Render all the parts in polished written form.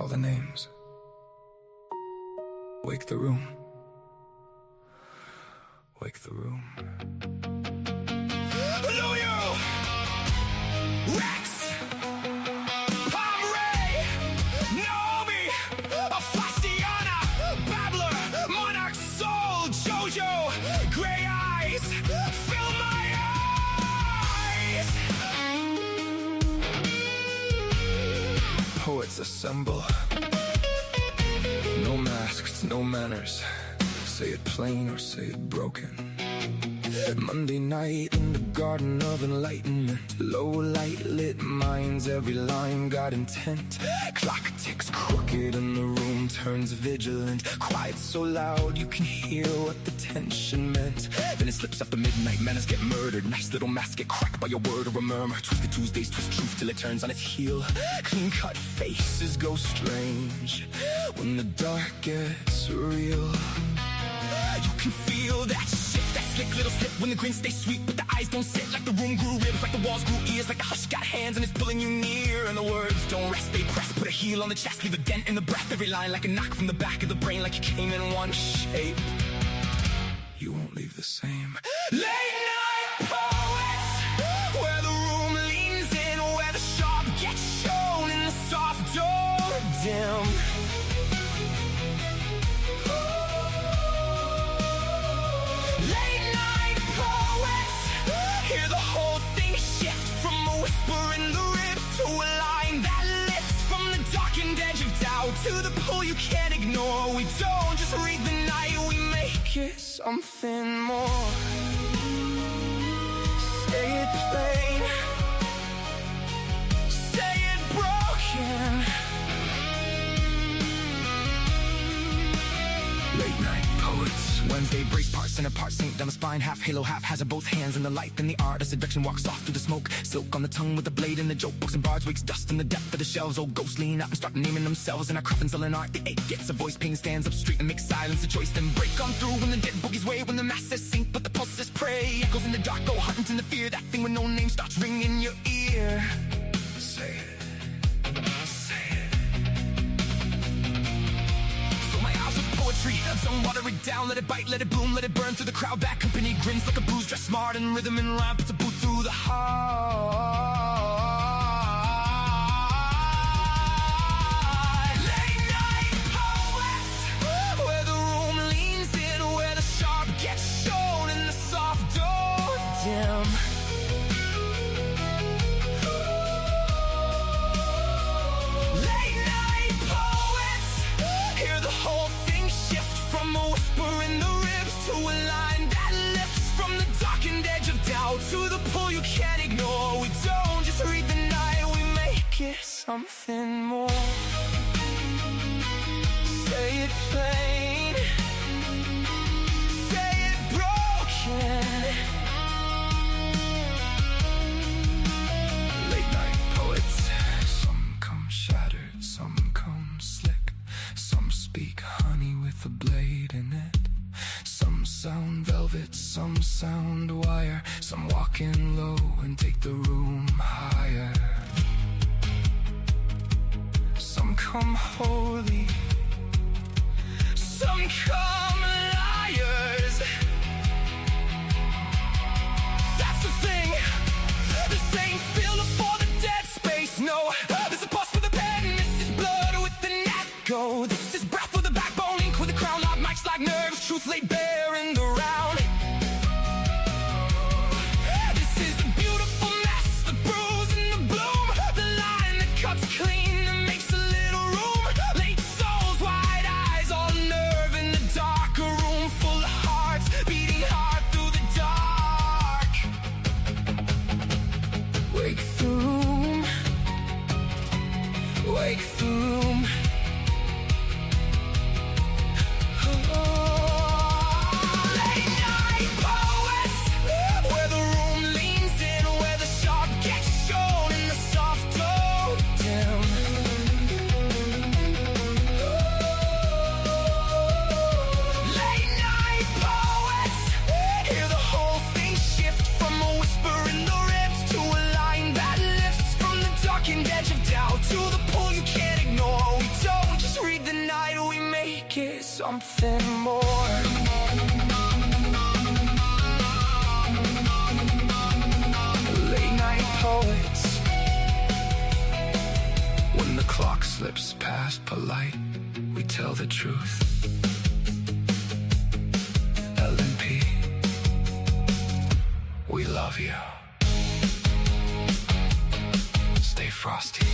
Call the names. Wake the room. Wake the room. Lulu! Rex! Pomeray! Naomi! Afastiana! Babbler! Monarch Soul! Jojo! Gray eyes! Fill my eyes! Poets assemble. No masks, no manners. Say it plain or say it broken. Monday night in the garden of enlightenment. Low light lit minds, every line got intent. Clock ticks crooked and the room turns vigilant. Quiet so loud you can hear what the tension meant. Then it slips after midnight, manners get murdered. Nice little masks get cracked by a word or a murmur. Twisted Tuesdays twist truth till it turns on its heel. Clean cut faces go strange when the dark gets real. You can feel that shift, that slick little slip when the grin stays sweet, but the eyes don't sit. Like the room grew ribs, like the walls grew ears, like the hush got hands and it's pulling you near. And the words don't rest, they press, put a heel on the chest, leave a dent in the breath. Every line like a knock from the back of the brain, like you came in one shape. You won't leave the same. Late night poets, where the room leans in, where the sharp gets shown in the soft door dim. Hear the whole thing shift from a whisper in the ribs to a line that lifts from the darkened edge of doubt to the pull you can't ignore. We don't just read the night, we make it something more. Say it plain, say it broken. Late night poets. Wednesday brace parts and apart, sink down the spine, half halo, half hazard, both hands in the light. Then the art as seduction walks off through the smoke. Silk on the tongue with the blade in the joke. Books and bards wakes dust in the depth of the shelves. Old ghosts lean out and start naming themselves in our coffins. Selling art, the ache gets a voice. Pain stands up straight and makes silence a choice. Then break on through when the dead boogies wave. When the masses sink but the pulses pray. Echoes in the dark go hunting the fear. That thing with no name starts ringing in your ear. Say it. Some water it down, let it bite, let it bloom, let it burn through the crowd. Bad company grins like a bruise, dressed smart in rhythm and rhyme. Puts a boot through the heart. Late night poets, where the room leans in, where the sharp gets shown in the soft door dim. Late night poets, hear the whole thing shift from a whisper in the ribs to a line that lifts from the darkened edge of doubt to the pull you can't ignore. We don't just read the night, we make it something more. Say it plain, say it broken. Late night poets, some come shattered, some come slick. Some speak honey with a blade in it. Some sound velvet, some sound wire. Some walk in low and take the room higher. Some come holy, some come liars. That's the thing, this ain't filler for the dead space. No, this is pause for the pen, this is blood with the net go. This is breath with the backbone, ink with the crown, loud mics like nerves, truth laid bare in the round. This is the beautiful mess, the bruise and the bloom, the line that cuts clean and makes a little room. Late souls, wide eyes, all nerve in the darker room full of hearts beating hard through the dark. Wake the room, wake the room. something more. Late night poets. When the clock slips past polite, we tell the truth. L&P, we love you. Stay frosty.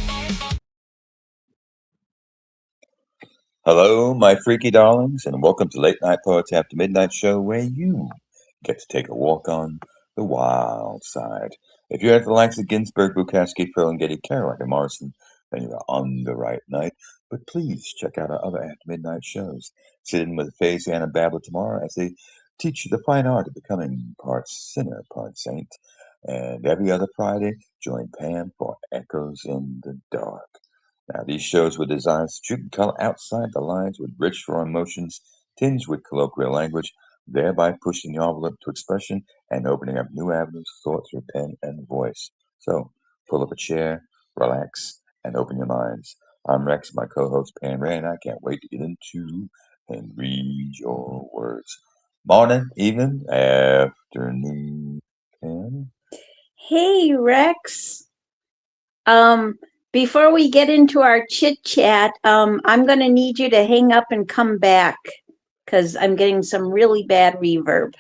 Hello, my freaky darlings, and welcome to Late Night Poets After Midnight Show, where you get to take a walk on the wild side. If you're at the likes of Ginsberg, Bukowski, Getty, Kerouac, and Morrison, then you're on the right night. But please check out our other After Midnight shows. Sit in with Faith and Babel tomorrow as they teach you the fine art of becoming part sinner, part saint. And every other Friday, join Pam for Echoes in the Dark. Now, these shows were designed so you can color outside the lines with rich, raw emotions, tinged with colloquial language, thereby pushing the envelope to expression and opening up new avenues of thought through pen and voice. So, pull up a chair, relax, and open your minds. I'm Rex, my co-host Pam Ray, and I can't wait to get into and read your words. Morning, evening, afternoon, Pam. Hey, Rex. Before we get into our chit chat, I'm going to need you to hang up and come back because I'm getting some really bad reverb.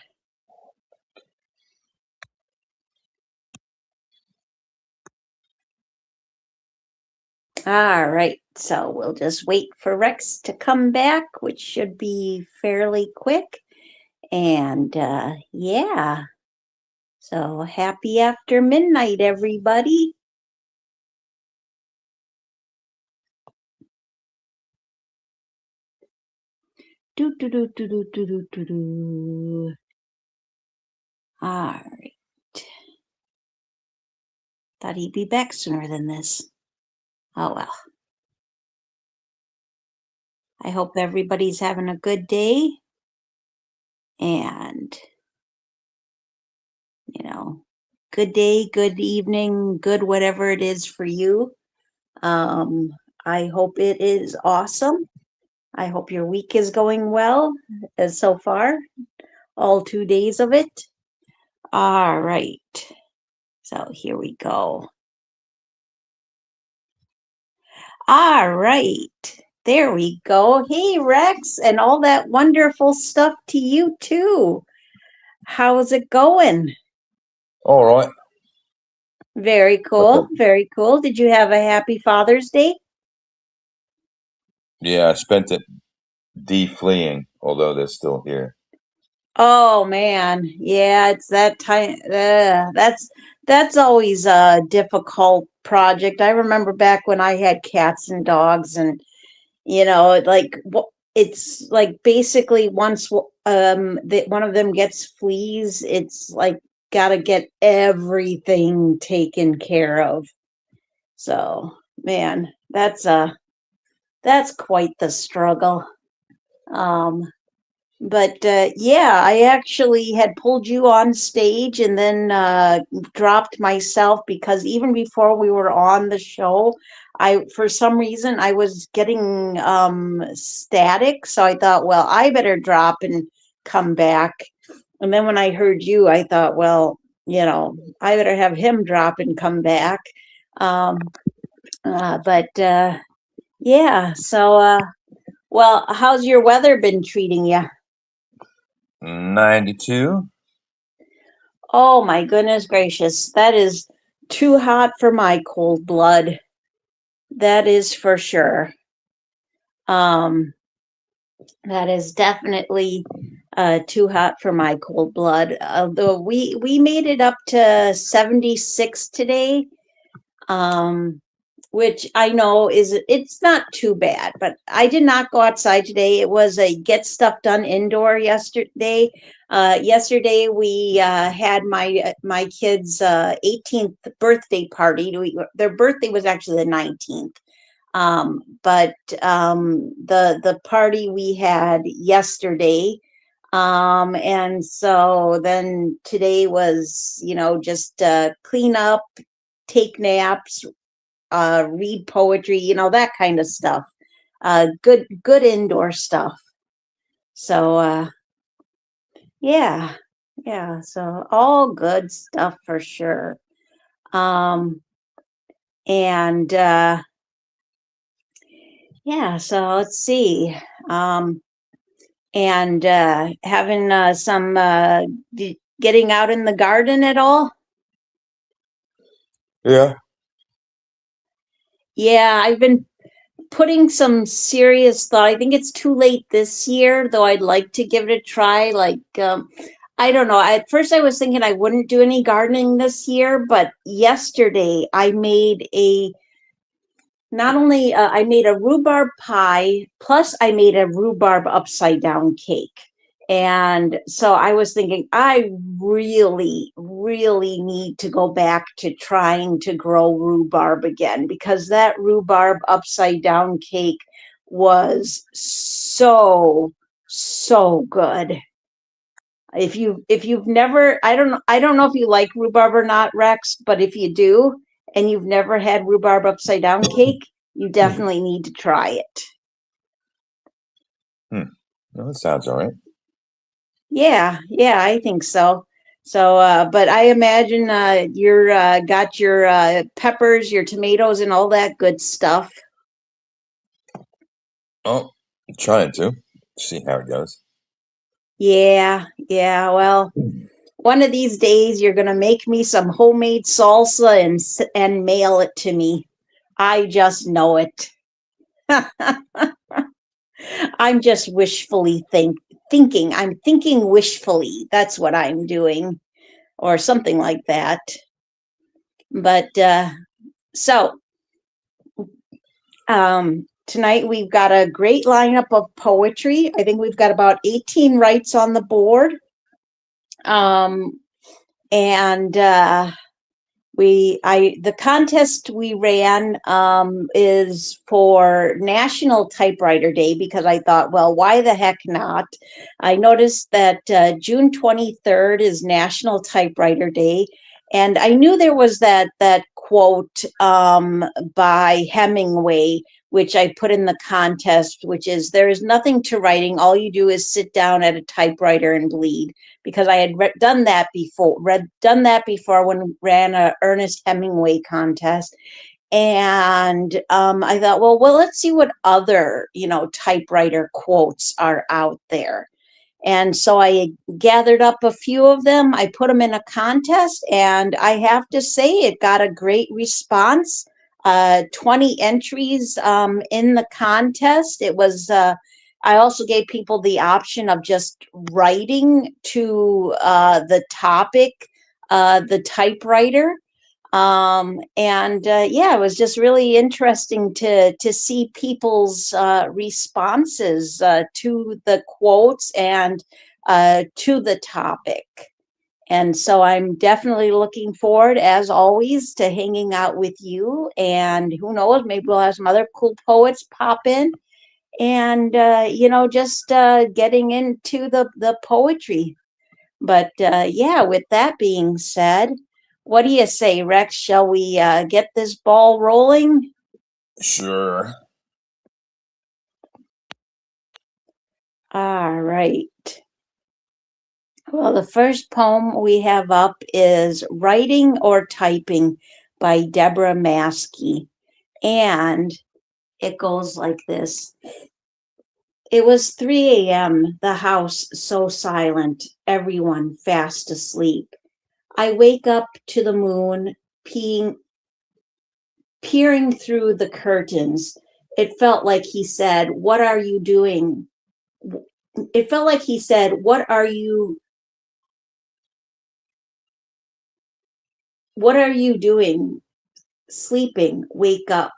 All right, so we'll just wait for Rex to come back, which should be fairly quick. And yeah, so happy after midnight, everybody. Do do do do do do do do do. All right. Thought he'd be back sooner than this. Oh well. I hope everybody's having a good day. And, good day, good evening, good whatever it is for you. I hope it is awesome. I hope your week is going well as so far, all 2 days of it. All right. So here we go. All right. There we go. Hey, Rex, and all that wonderful stuff to you, too. How's it going? All right. Very cool. Very cool. Did you have a happy Father's Day? Yeah, I spent it de-fleeing, although they're still here. Oh man, yeah, it's that time. That's always a difficult project. I remember back when I had cats and dogs, and it's like basically once one of them gets fleas, it's like gotta get everything taken care of. So man, that's quite the struggle. But yeah, I actually had pulled you on stage and then dropped myself because even before we were on the show, for some reason I was getting static. So I thought, well, I better drop and come back. And then when I heard you, I thought, well, I better have him drop and come back. But yeah, so well, how's your weather been treating you? 92. Oh my goodness gracious. That is too hot for my cold blood. That is for sure. That is definitely too hot for my cold blood. Although we made it up to 76 today. Which I know it's not too bad, but I did not go outside today. It was a get stuff done indoor yesterday. Yesterday we had my kids' 18th birthday party. Their birthday was actually the 19th. But the party we had yesterday, and so then today was just clean up, take naps, read poetry, that kind of stuff. Good indoor stuff. So yeah, so all good stuff for sure. And yeah, so let's see. And having some getting out in the garden at all? Yeah. Yeah, I've been putting some serious thought. I think it's too late this year, though I'd like to give it a try. Like, I don't know. At first, I was thinking I wouldn't do any gardening this year, but yesterday I made not only I made a rhubarb pie, plus I made a rhubarb upside down cake. And so I was thinking, I really, really need to go back to trying to grow rhubarb again, because that rhubarb upside down cake was so, so good. If you've never, I don't know if you like rhubarb or not, Rex, but if you do and you've never had rhubarb upside down cake, you definitely need to try it. Well, that sounds all right. Yeah, I think so. So, but I imagine you're got your peppers, your tomatoes, and all that good stuff. Oh, I'm trying to see how it goes. Yeah, well, one of these days you're gonna make me some homemade salsa and mail it to me. I just know it. I'm just wishfully thinking. I'm thinking wishfully. That's what I'm doing, or something like that. But so tonight we've got a great lineup of poetry. I think we've got about 18 rights on the board. And the contest we ran is for National Typewriter Day, because I thought, well, why the heck not? I noticed that June 23rd is National Typewriter Day, and I knew there was that quote by Hemingway, which I put in the contest, which is, there is nothing to writing, all you do is sit down at a typewriter and bleed, because I had done that before when we ran a Ernest Hemingway contest. And I thought, well, let's see what other, typewriter quotes are out there. And so I gathered up a few of them. I put them in a contest, and I have to say it got a great response. 20 entries in the contest. It was, I also gave people the option of just writing to the topic, the typewriter. And yeah, it was just really interesting to see people's responses to the quotes and to the topic. And so I'm definitely looking forward, as always, to hanging out with you. And who knows, maybe we'll have some other cool poets pop in, and just getting into the poetry. But yeah, with that being said, what do you say, Rex? Shall we get this ball rolling? Sure. All right. Well, the first poem we have up is Writing or Typing by Deborah Maskey. And it goes like this. It was 3 a.m., the house so silent, everyone fast asleep. I wake up to the moon peering through the curtains. It felt like he said, "What are you doing?" It felt like he said, What are you doing? Sleeping, wake up."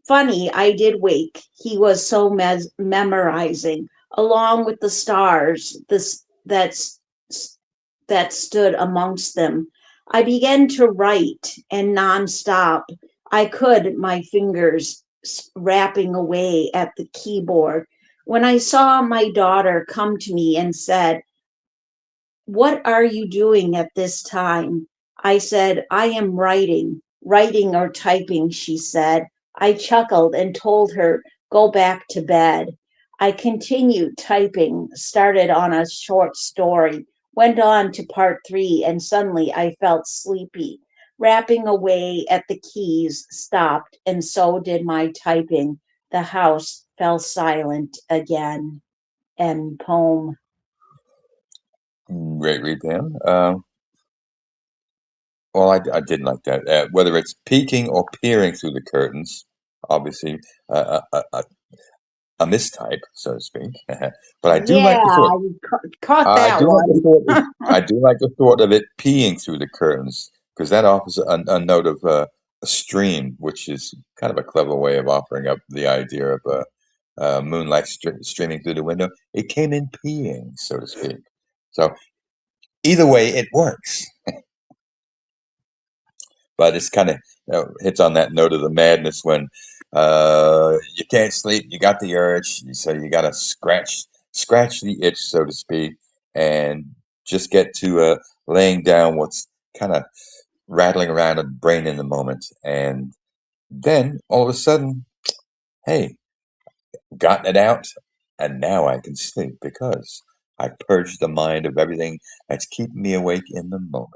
Funny, I did wake. He was so memorizing, along with the stars that stood amongst them. I began to write, and nonstop. I could, my fingers rapping away at the keyboard, when I saw my daughter come to me and said, "What are you doing at this time?" I said, "I am writing." "Writing or typing," she said. I chuckled and told her, "Go back to bed." I continued typing, started on a short story, went on to part 3, and suddenly I felt sleepy. Rapping away at the keys stopped, and so did my typing. The house fell silent again. End poem. Great read, Pam. Well, I did like that. Whether it's peeking or peering through the curtains, obviously a mistype, so to speak. But I do Yeah, like the thought. you caught I that do like the one. thought. I do like the thought of it peeing through the curtains because that offers a note of a stream, which is kind of a clever way of offering up the idea of moonlight streaming through the window. It came in peeing, so to speak. So either way, it works. But it's kind of hits on that note of the madness when you can't sleep, you got the urge, so you got to scratch the itch, so to speak, and just get to laying down what's kind of rattling around in the brain in the moment, and then all of a sudden, hey, gotten it out, and now I can sleep because I purged the mind of everything that's keeping me awake in the moment.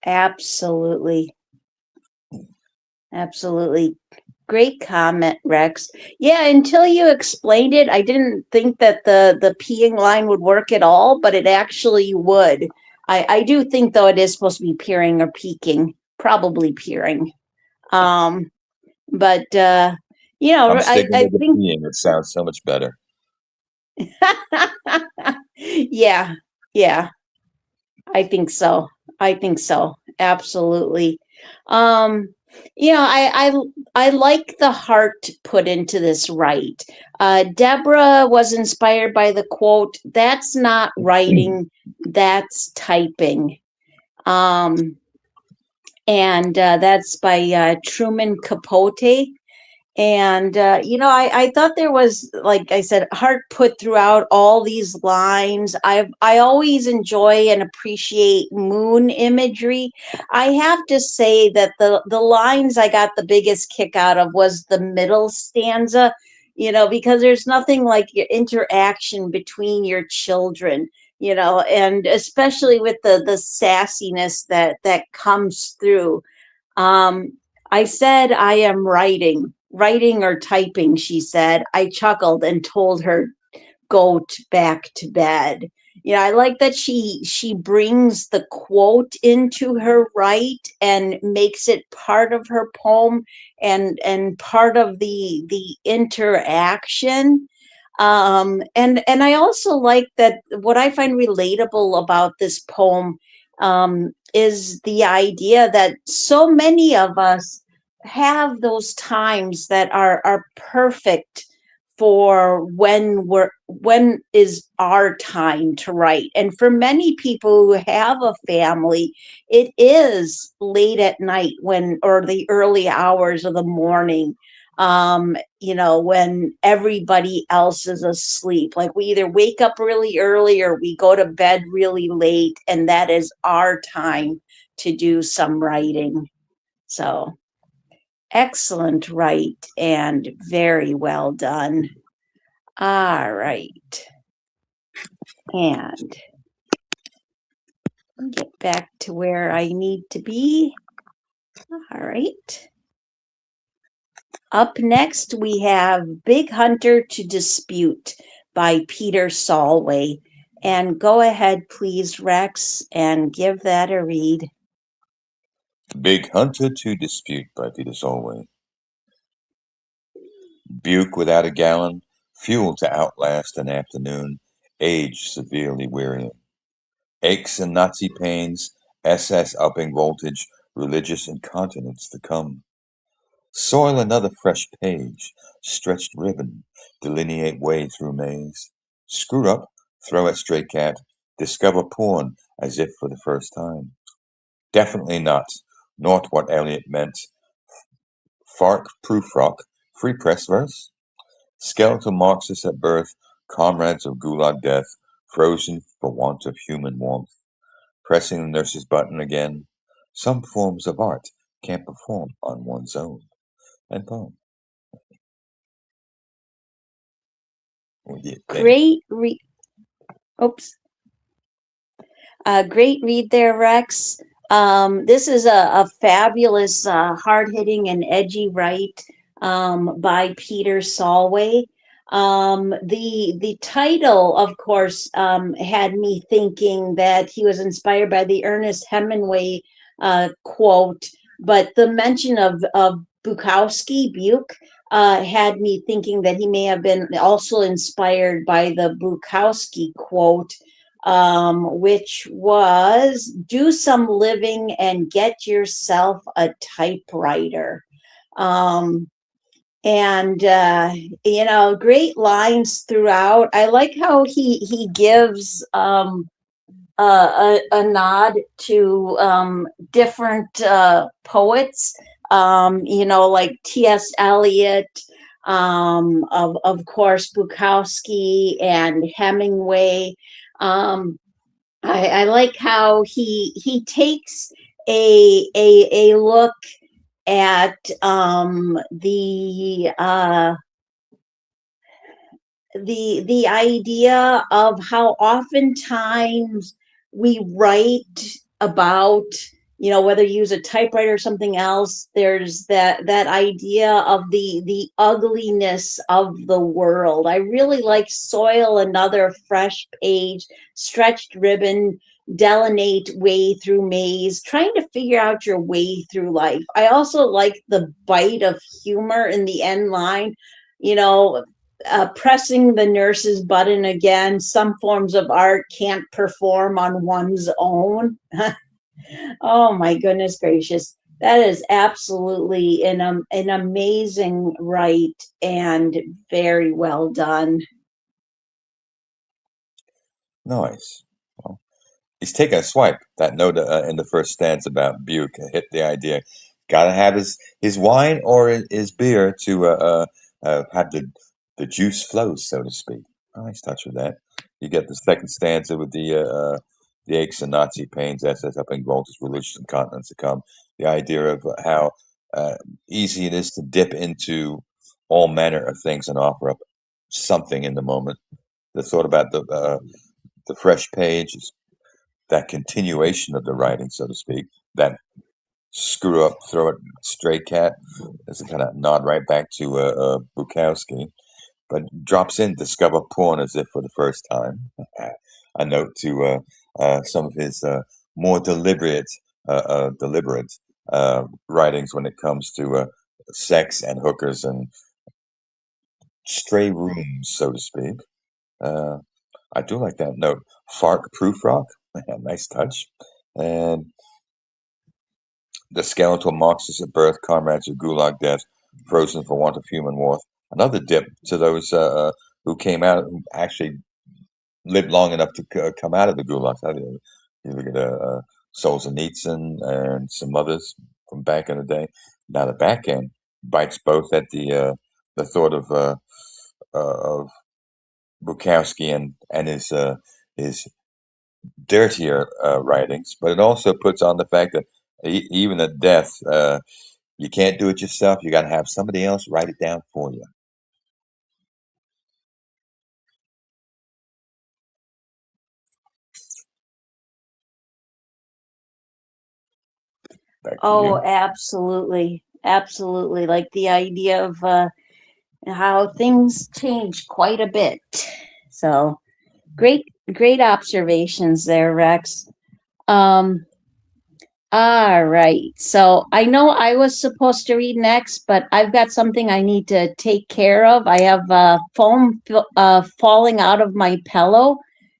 Absolutely. Absolutely. Great comment, Rex. Yeah, until you explained it, I didn't think that the peeing line would work at all, but it actually would. I do think though it is supposed to be peering or peeking, probably peering. Um, but I'm sticking I with the think peeing. It sounds so much better. yeah, yeah, I think so. I think so. Absolutely. Um, I like the heart put into this right. Deborah was inspired by the quote, "That's not writing, that's typing." Um, and that's by Truman Capote. And I thought there was, like I said, heart put throughout all these lines. I always enjoy and appreciate moon imagery. I have to say that the lines I got the biggest kick out of was the middle stanza, because there's nothing like your interaction between your children, and especially with the sassiness that comes through. um, I said, I am writing or typing, she said. I chuckled and told her, go back to bed. I like that she brings the quote into her right and makes it part of her poem and part of the interaction. And I also like that what I find relatable about this poem is the idea that so many of us have those times that are perfect for when is our time to write. And for many people who have a family, it is late at night when or the early hours of the morning, when everybody else is asleep. Like we either wake up really early or we go to bed really late, and that is our time to do some writing. So excellent, right? And very well done. All right. And get back to where I need to be. All right. Up next, we have Big Hunter to Dispute by Peter Solway. And go ahead, please, Rex, and give that a read. Big Hunter to Dispute by Peter Solway. Buke without a gallon, fuel to outlast an afternoon, age severely wearying. Aches and Nazi pains, SS upping voltage, religious incontinence to come. Soil another fresh page, stretched ribbon, delineate way through maze. Screw up, throw at stray cat, discover porn as if for the first time. Definitely not what Eliot meant. Fark proofrock, free press verse. Skeletal Marxists at birth, comrades of gulag death, frozen for want of human warmth. Pressing the nurse's button again. Some forms of art can't perform on one's own. And poem. What do you think? Great oops. Great read there, Rex. This is a fabulous, hard-hitting and edgy write by Peter Solway. The title, of course, had me thinking that he was inspired by the Ernest Hemingway quote, but the mention of Bukowski, had me thinking that he may have been also inspired by the Bukowski quote, which was do some living and get yourself a typewriter. Um, and great lines throughout. I like how he gives a nod to different poets, like T.S. Eliot, of course, Bukowski and Hemingway. I like how he takes a look at the idea of how oftentimes we write about, whether you use a typewriter or something else, there's that idea of the ugliness of the world. I really like soil another fresh page, stretched ribbon, delineate way through maze, trying to figure out your way through life. I also like the bite of humor in the end line, pressing the nurse's button again. Some forms of art can't perform on one's own. Oh my goodness gracious. That is absolutely an amazing write and very well done. Nice. Well, he's taking a swipe. That note in the first stanza about Buke hit the idea. Got to have his wine or his beer to have the juice flow, so to speak. Nice touch with that. You get the second stanza with the aches and Nazi pains that sets up in Walter's religious incontinence to come. The idea of how uh, easy it is to dip into all manner of things and offer up something in the moment. The thought about the fresh page is that continuation of the writing, so to speak, that screw up, throw it, stray cat, is a kind of nod right back to Bukowski, but drops in discover porn as if for the first time. A note to some of his more deliberate writings when it comes to sex and hookers and stray rooms, so to speak. Uh, I do like that note. Fark proof rock, nice touch. And the skeletal Marxists at birth, comrades of Gulag death, frozen for want of human warmth. Another dip to those who came out, who actually lived long enough to come out of the Gulag. You look at Solzhenitsyn and some others from back in the day. Now the back end bites both at the thought of Bukowski and his dirtier writings, but it also puts on the fact that even at death, you can't do it yourself. You got to have somebody else write it down for you. Back to Oh, you. absolutely. Absolutely. Like the idea of how things change quite a bit. So great observations there, Rex. Um, all right. So I know I was supposed to read next, but I've got something I need to take care of. I have foam falling out of my pillow.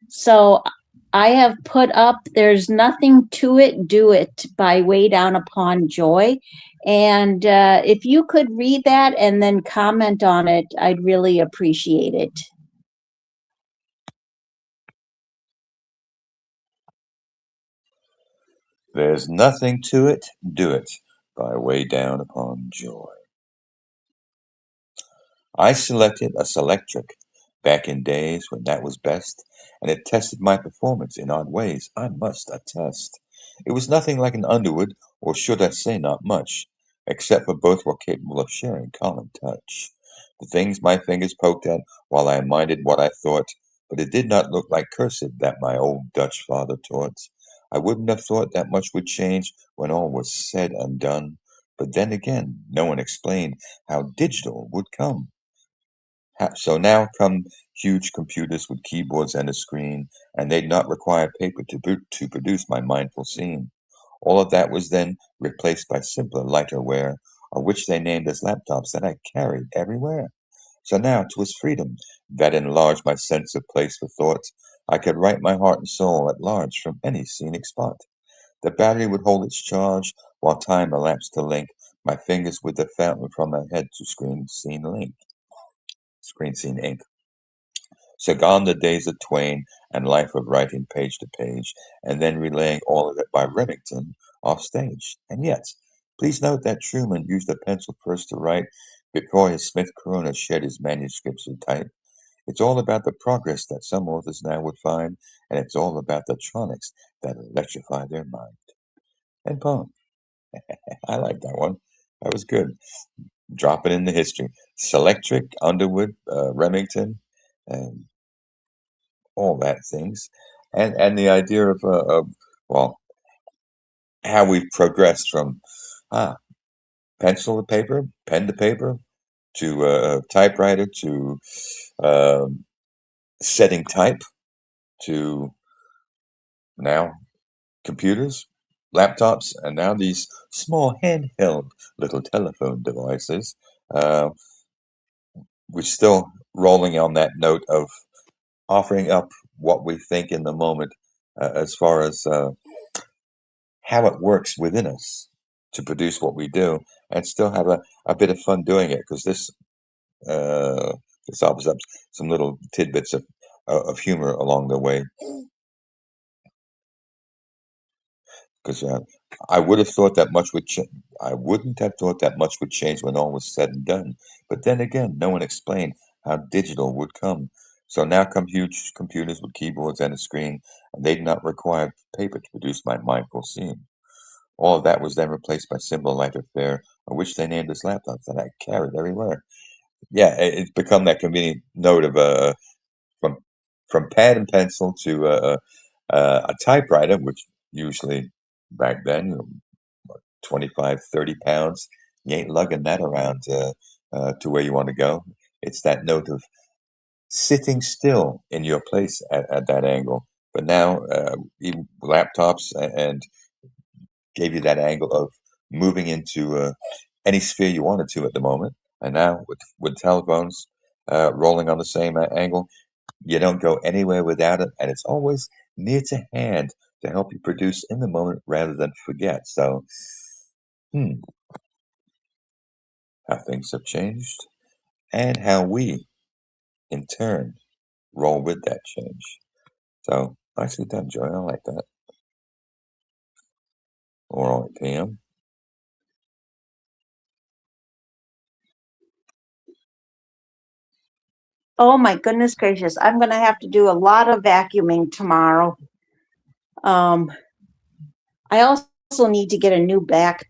So I have put up There's Nothing to It, Do It by Way Down Upon Joy. And if you could read that and then comment on it, I'd really appreciate it. There's nothing to it. Do it by Way Down Upon Joy. I selected a Selectric back in days when that was best, and it tested my performance in odd ways, I must attest. It was nothing like an Underwood, or should I say not much, except for both were capable of sharing common touch. The things my fingers poked at while I minded what I thought, but it did not look like cursive that my old Dutch father taught. I wouldn't have thought that much would change when all was said and done. But then again, no one explained how digital would come. So now come huge computers with keyboards and a screen, and they'd not require paper to produce my mindful scene. All of that was then replaced by simpler, lighter wear, of which they named as laptops that I carried everywhere. So now 'twas freedom that enlarged my sense of place for thought. I could write my heart and soul at large from any scenic spot. The battery would hold its charge while time elapsed to link my fingers with the fountain from my head to screen scene ink. So gone the days of Twain and life of writing page to page, and then relaying all of it by Remington off stage. And yet, please note that Truman used a pencil first to write before his Smith Corona shared his manuscripts to type. It's all about the progress that some authors now would find, and it's all about the tronics that electrify their mind. And poem. I like that one. That was good. Drop it in the history. Selectric, Underwood, Remington, and all that things, and the idea of well, how we've progressed from ah pencil to paper, pen to paper, to typewriter, to um, setting type, to now computers, laptops, and now these small handheld little telephone devices. Uh, we're still rolling on that note of offering up what we think in the moment as far as how it works within us to produce what we do and still have a bit of fun doing it because uh, this offers up some little tidbits of humor along the way because I would have thought that much would I wouldn't have thought that much would change when all was said and done, but then again no one explained how digital would come. So now come huge computers with keyboards and a screen, and they did not require paper to produce my mindful scene. All of that was then replaced by simple lighter fare, which they named as laptops that I carried everywhere. Yeah, it's become that convenient note of from from pad and pencil to a typewriter, which usually back then, 25, 30 pounds, you ain't lugging that around to where you want to go. It's that note of sitting still in your place at that angle. But now, even laptops and gave you that angle of moving into any sphere you wanted to at the moment. And now with telephones rolling on the same angle, you don't go anywhere without it, and it's always near to hand to help you produce in the moment rather than forget. So, hmm, how things have changed, and how we, in turn, roll with that change. So, nicely done, Joy. I like that. All right, Pam. Oh my goodness gracious. I'm going to have to do a lot of vacuuming tomorrow. Um, I also need to get a new back.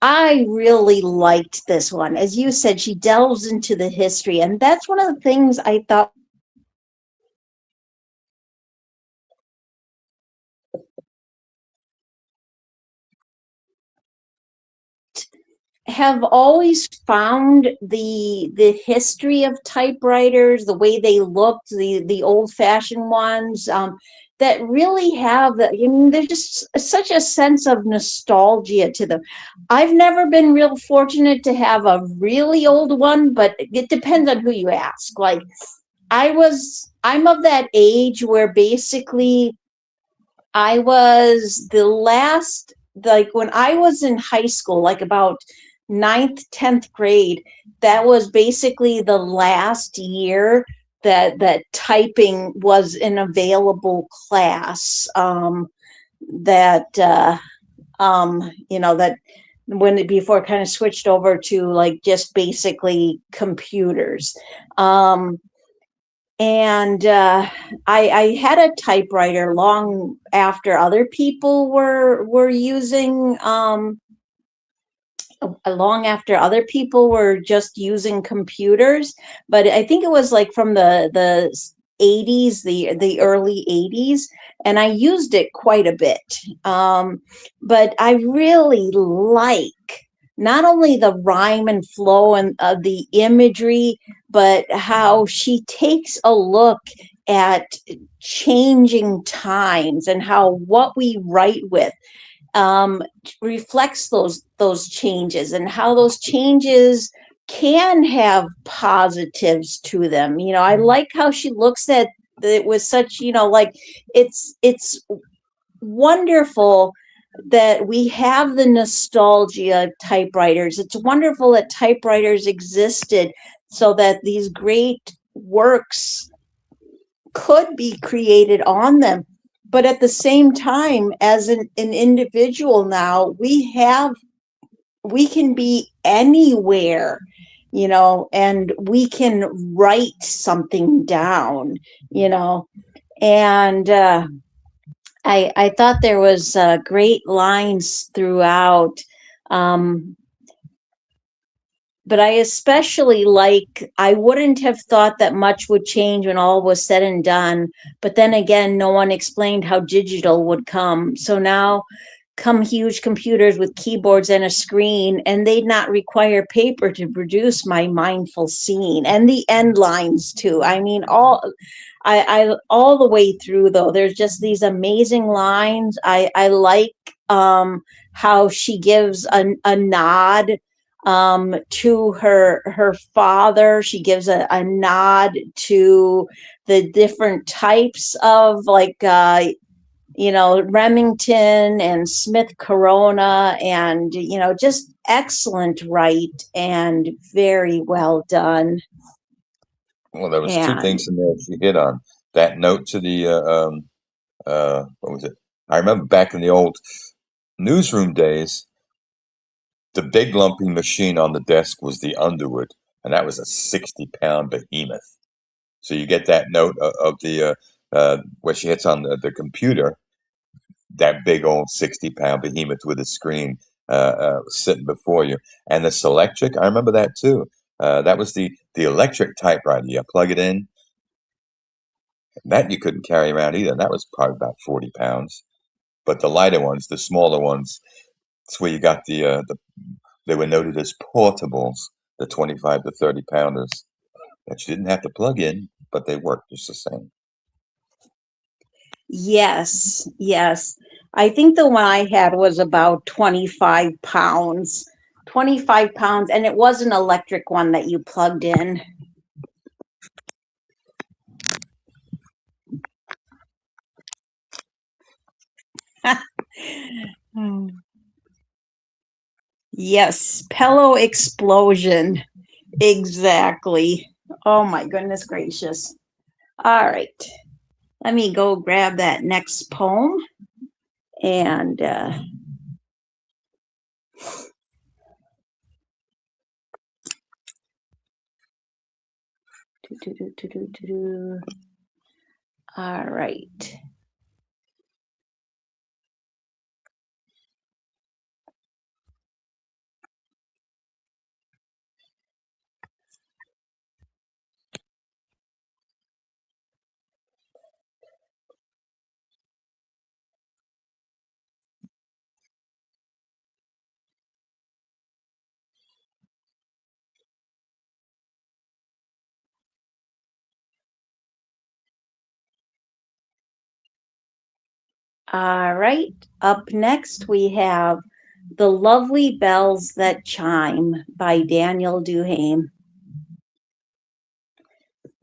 I really liked this one. As you said, she delves into the history, and that's one of the things I thought have always found the history of typewriters, the way they looked, the old fashioned ones, that really have the. I mean, there's just such a sense of nostalgia to them. I've never been real fortunate to have a really old one, but it depends on who you ask. Like I'm of that age where basically I was the last, like when I was in high school, like about ninth, 10th grade, that was basically the last year that typing was an available class. That that when it before it kind of switched over to like just basically computers. Um, And I had a typewriter long after other people were using long after other people were just using computers, but I think it was like from the 80s, the early 80s, and I used it quite a bit. But I really like not only the rhyme and flow and the imagery, but how she takes a look at changing times and how what we write with um, reflects those changes and how those changes can have positives to them. You know, I like how she looks at it with such, you know, like it's wonderful that we have the nostalgia of typewriters. It's wonderful that typewriters existed so that these great works could be created on them. But at the same time, as an individual now, we can be anywhere, you know, and we can write something down, you know. And I thought there was great lines throughout. Um, but I especially like, I wouldn't have thought that much would change when all was said and done. But then again, no one explained how digital would come. So now come huge computers with keyboards and a screen, and they'd not require paper to produce my mindful scene. And the end lines too. I mean, I all the way through though, there's just these amazing lines. I like how she gives a nod to her father. She gives a nod to the different types of like you know, Remington and Smith Corona, and you know, just excellent write and very well done. Well, there was two And things in there she hit on. That note to the what was it? I remember back in the old newsroom days, the big lumpy machine on the desk was the Underwood, and that was a 60-pound behemoth. So you get that note of the where she hits on the computer, that big old 60-pound behemoth with a screen sitting before you. And the Selectric, I remember that too. That was the electric typewriter. You plug it in. That you couldn't carry around either. That was probably about 40 pounds. But the lighter ones, the smaller ones, that's where you got the they were noted as portables, the 25 to 30 pounders that you didn't have to plug in, but they worked just the same. yes, yes. I think the one I had was about 25 pounds. 25 pounds, and it was an electric one that you plugged in. Yes, pillow explosion. Exactly. Oh my goodness gracious. All right. Let me go grab that next poem and all right. All right. Up next, we have The Lovely Bells That Chime by Daniel Duhame.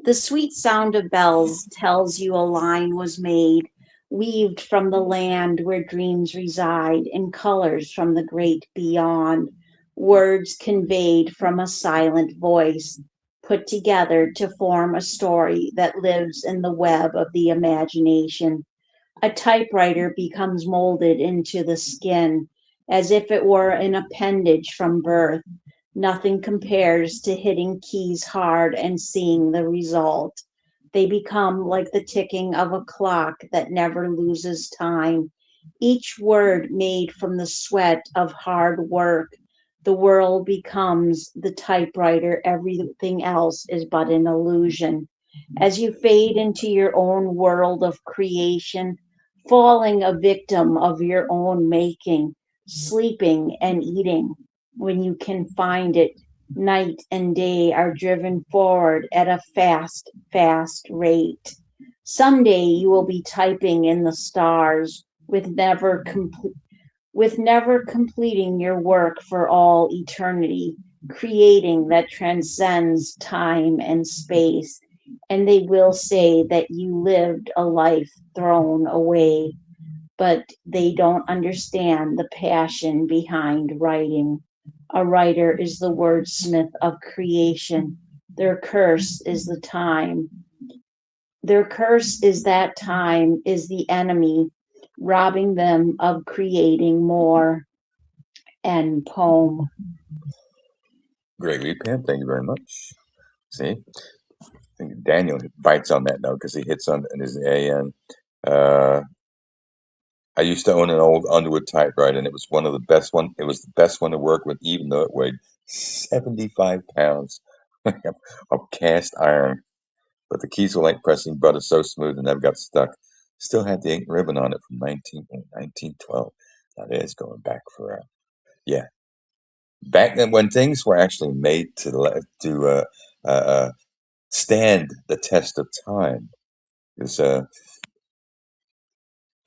The sweet sound of bells tells you a line was made, weaved from the land where dreams reside, in colors from the great beyond, words conveyed from a silent voice, put together to form a story that lives in the web of the imagination. A typewriter becomes molded into the skin, as if it were an appendage from birth. Nothing compares to hitting keys hard and seeing the result. They become like the ticking of a clock that never loses time. Each word made from the sweat of hard work. The world becomes the typewriter. Everything else is but an illusion. As you fade into your own world of creation, falling a victim of your own making, sleeping and eating when you can find it, night and day are driven forward at a fast, fast rate. Someday you will be typing in the stars with never completing your work for all eternity, creating that transcends time and space. And they will say that you lived a life thrown away, but they don't understand the passion behind writing. A writer is the wordsmith of creation. Their curse is the time. Their curse is that time is the enemy, robbing them of creating more. End poem. Great read, Pam. Thank you very much. See, I think Daniel bites on that note because he hits on in his AN. I used to own an old Underwood typewriter, and it was one of the best one. It was the best one to work with, even though it weighed 75 pounds of cast iron. But the keys were like pressing butter, so smooth and never got stuck. Still had the ink ribbon on it from 1912. Now there's going back for yeah. Back then, when things were actually made to stand the test of time, because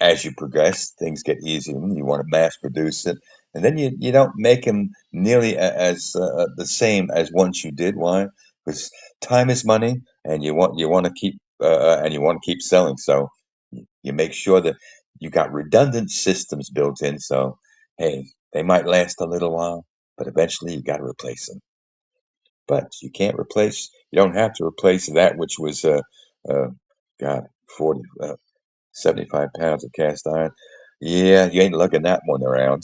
as you progress, things get easier. You want to mass produce it, and then you don't make them nearly as the same as once you did. Why? Because time is money, and you want to keep and you want to keep selling. So you make sure that you got redundant systems built in. So hey, they might last a little while, but eventually you got to replace them. But you can't replace. You don't have to replace that which was uh God 40. 75 pounds of cast iron. Yeah, you ain't lugging that one around.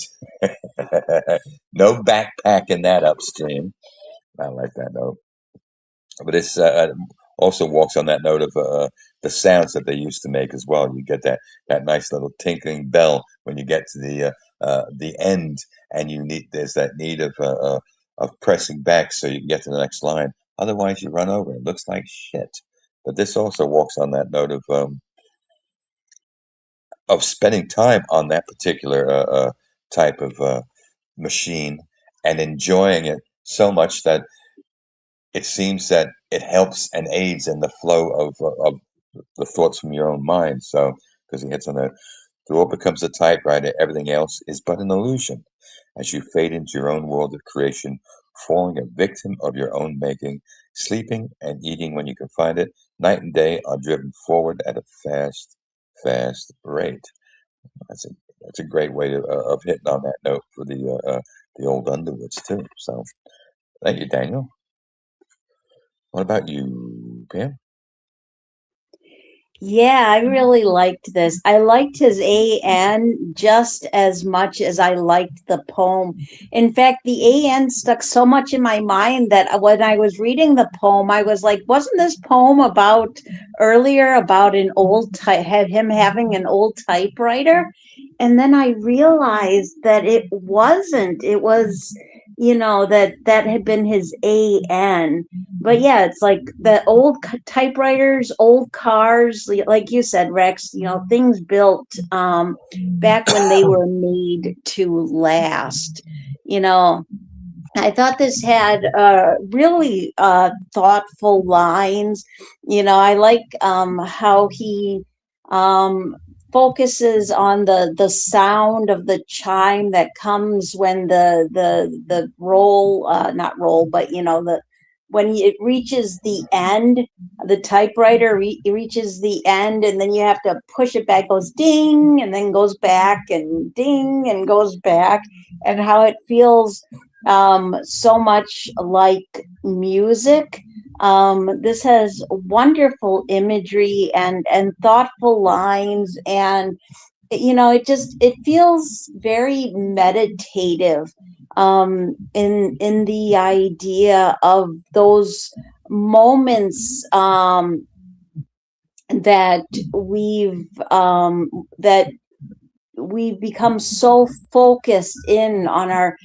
No backpacking that upstream. I like that note. But this also walks on that note of the sounds that they used to make as well. You get that nice little tinkling bell when you get to the end, and there's that need of pressing back so you can get to the next line. Otherwise, you run over. It looks like shit. But this also walks on that note of spending time on that particular type of machine and enjoying it so much that it seems that it helps and aids in the flow of the thoughts from your own mind. So, because he hits on the world becomes a typewriter, everything else is but an illusion. As you fade into your own world of creation, falling a victim of your own making, sleeping and eating when you can find it, night and day are driven forward at a fast, fast rate. That's a that's a great way of hitting on that note for the old Underwoods too. So thank you, Daniel. What about you, Pam? Yeah, I really liked this. I liked his AN just as much as I liked the poem. In fact, the AN stuck so much in my mind that when I was reading the poem, I was like, wasn't this poem about earlier about an old had him having an old typewriter? And then I realized that it wasn't. It was, that had been his AN. But yeah, it's like the old typewriters, old cars, like you said, Rex, things built back when they were made to last. You know, I thought this had really thoughtful lines. I like how he um, focuses on the sound of the chime that comes when the roll, not roll, but the when it reaches the end, the typewriter reaches the end, and then you have to push it back. Goes ding, and then goes back, and ding, and goes back, and how it feels so much like music. This has wonderful imagery and thoughtful lines, and it feels very meditative in the idea of those moments that that we've become so focused in on our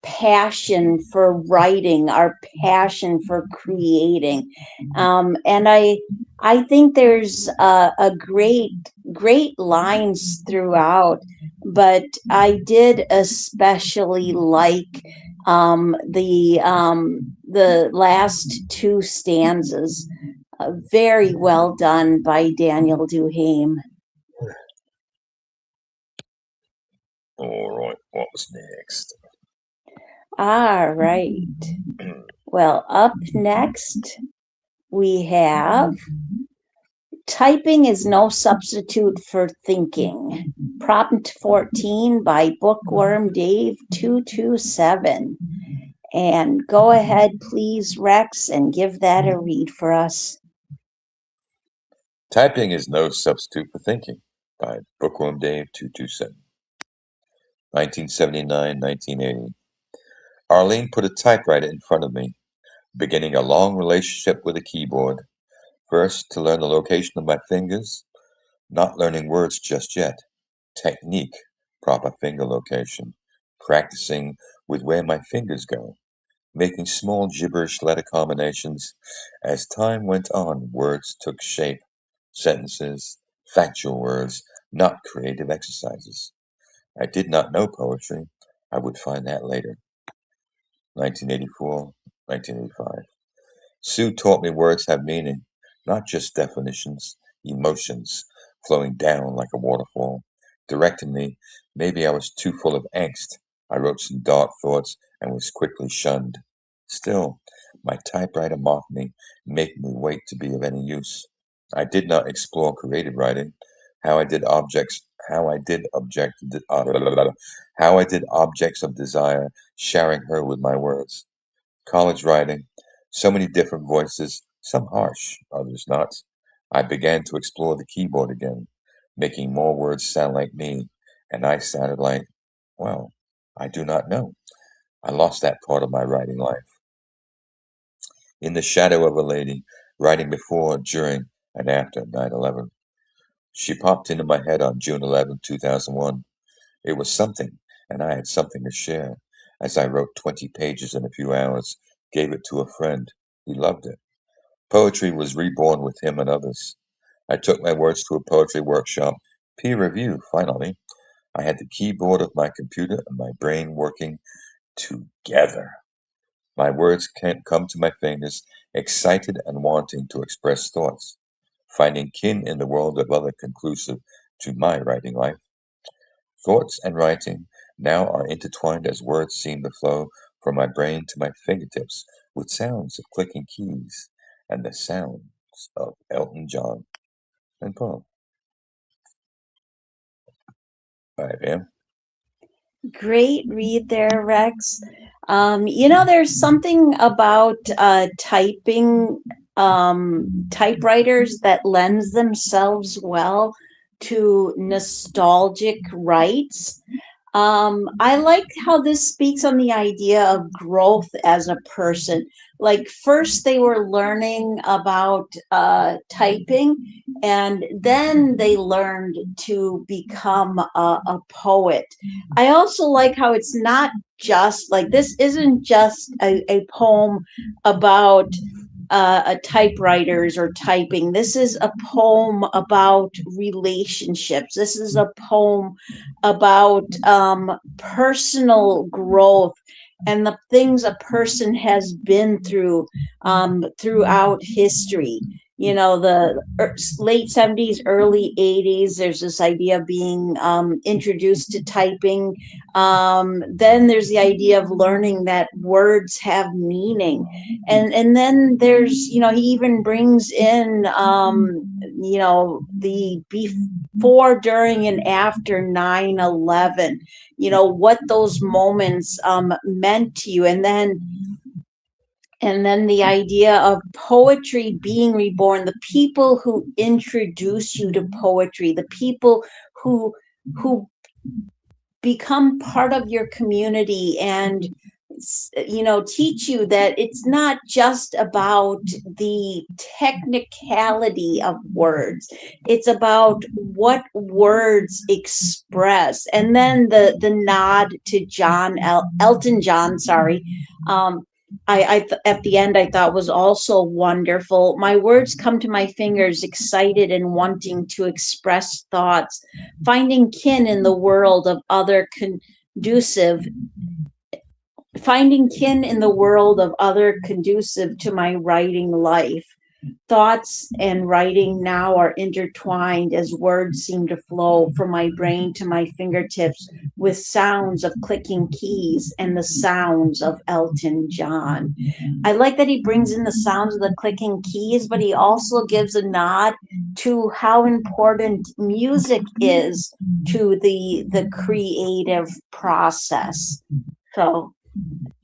passion for writing, our passion for creating. And I think there's a great lines throughout, but I did especially like the last two stanzas. Very well done by Daniel Duhame. All right, what was next? All right. Well, up next, we have Typing is No Substitute for Thinking. Prompt 14 by Bookworm Dave 227. And go ahead, please, Rex, and give that a read for us. Typing is No Substitute for Thinking by Bookworm Dave 227. 1979, 1980. Arlene put a typewriter in front of me, beginning a long relationship with a keyboard. First, to learn the location of my fingers, not learning words just yet. Technique, proper finger location. Practicing with where my fingers go. Making small gibberish letter combinations. As time went on, words took shape. Sentences, factual words, not creative exercises. I did not know poetry. I would find that later. 1984, 1985. Sue taught me words have meaning, not just definitions, emotions flowing down like a waterfall. Directing me, maybe I was too full of angst. I wrote some dark thoughts and was quickly shunned. Still, my typewriter mocked me, making me wait to be of any use. I did not explore creative writing, how I did objects, how I did object, how I did objects of desire, sharing her with my words. College writing, so many different voices, some harsh, others not. I began to explore the keyboard again, making more words sound like me, and I sounded like, well, I do not know. I lost that part of my writing life. In the Shadow of a Lady, writing before, during, and after 9/11. She popped into my head on June 11, 2001. It was something, and I had something to share. As I wrote 20 pages in a few hours, gave it to a friend. He loved it. Poetry was reborn with him and others. I took my words to a poetry workshop. Peer review, finally. I had the keyboard of my computer and my brain working together. My words can't come to my fingers, excited and wanting to express thoughts, finding kin in the world of other conclusive to my writing life. Thoughts and writing now are intertwined as words seem to flow from my brain to my fingertips with sounds of clicking keys and the sounds of Elton John and poem. 5 a.m. Great read there, Rex. There's something about typing typewriters that lends themselves well to nostalgic writes. I like how this speaks on the idea of growth as a person. Like, first, they were learning about typing, and then they learned to become a poet. I also like how it's not just like this isn't just a poem about typewriters or typing. This is a poem about relationships. This is a poem about personal growth and the things a person has been through throughout history. The late 70s, early 80s, there's this idea of being introduced to typing. Then there's the idea of learning that words have meaning. And then there's, he even brings in, the before, during, and after 9/11, what those moments meant to you. And then the idea of poetry being reborn, the people who introduce you to poetry, the people who become part of your community and teach you that it's not just about the technicality of words. It's about what words express. And then the nod to Elton John, sorry. At the end, I thought was also wonderful. My words come to my fingers, excited and wanting to express thoughts, finding kin in the world of other conducive finding kin in the world of other conducive to my writing life. Thoughts and writing now are intertwined as words seem to flow from my brain to my fingertips with sounds of clicking keys and the sounds of Elton John. I like that he brings in the sounds of the clicking keys, but he also gives a nod to how important music is to the creative process. So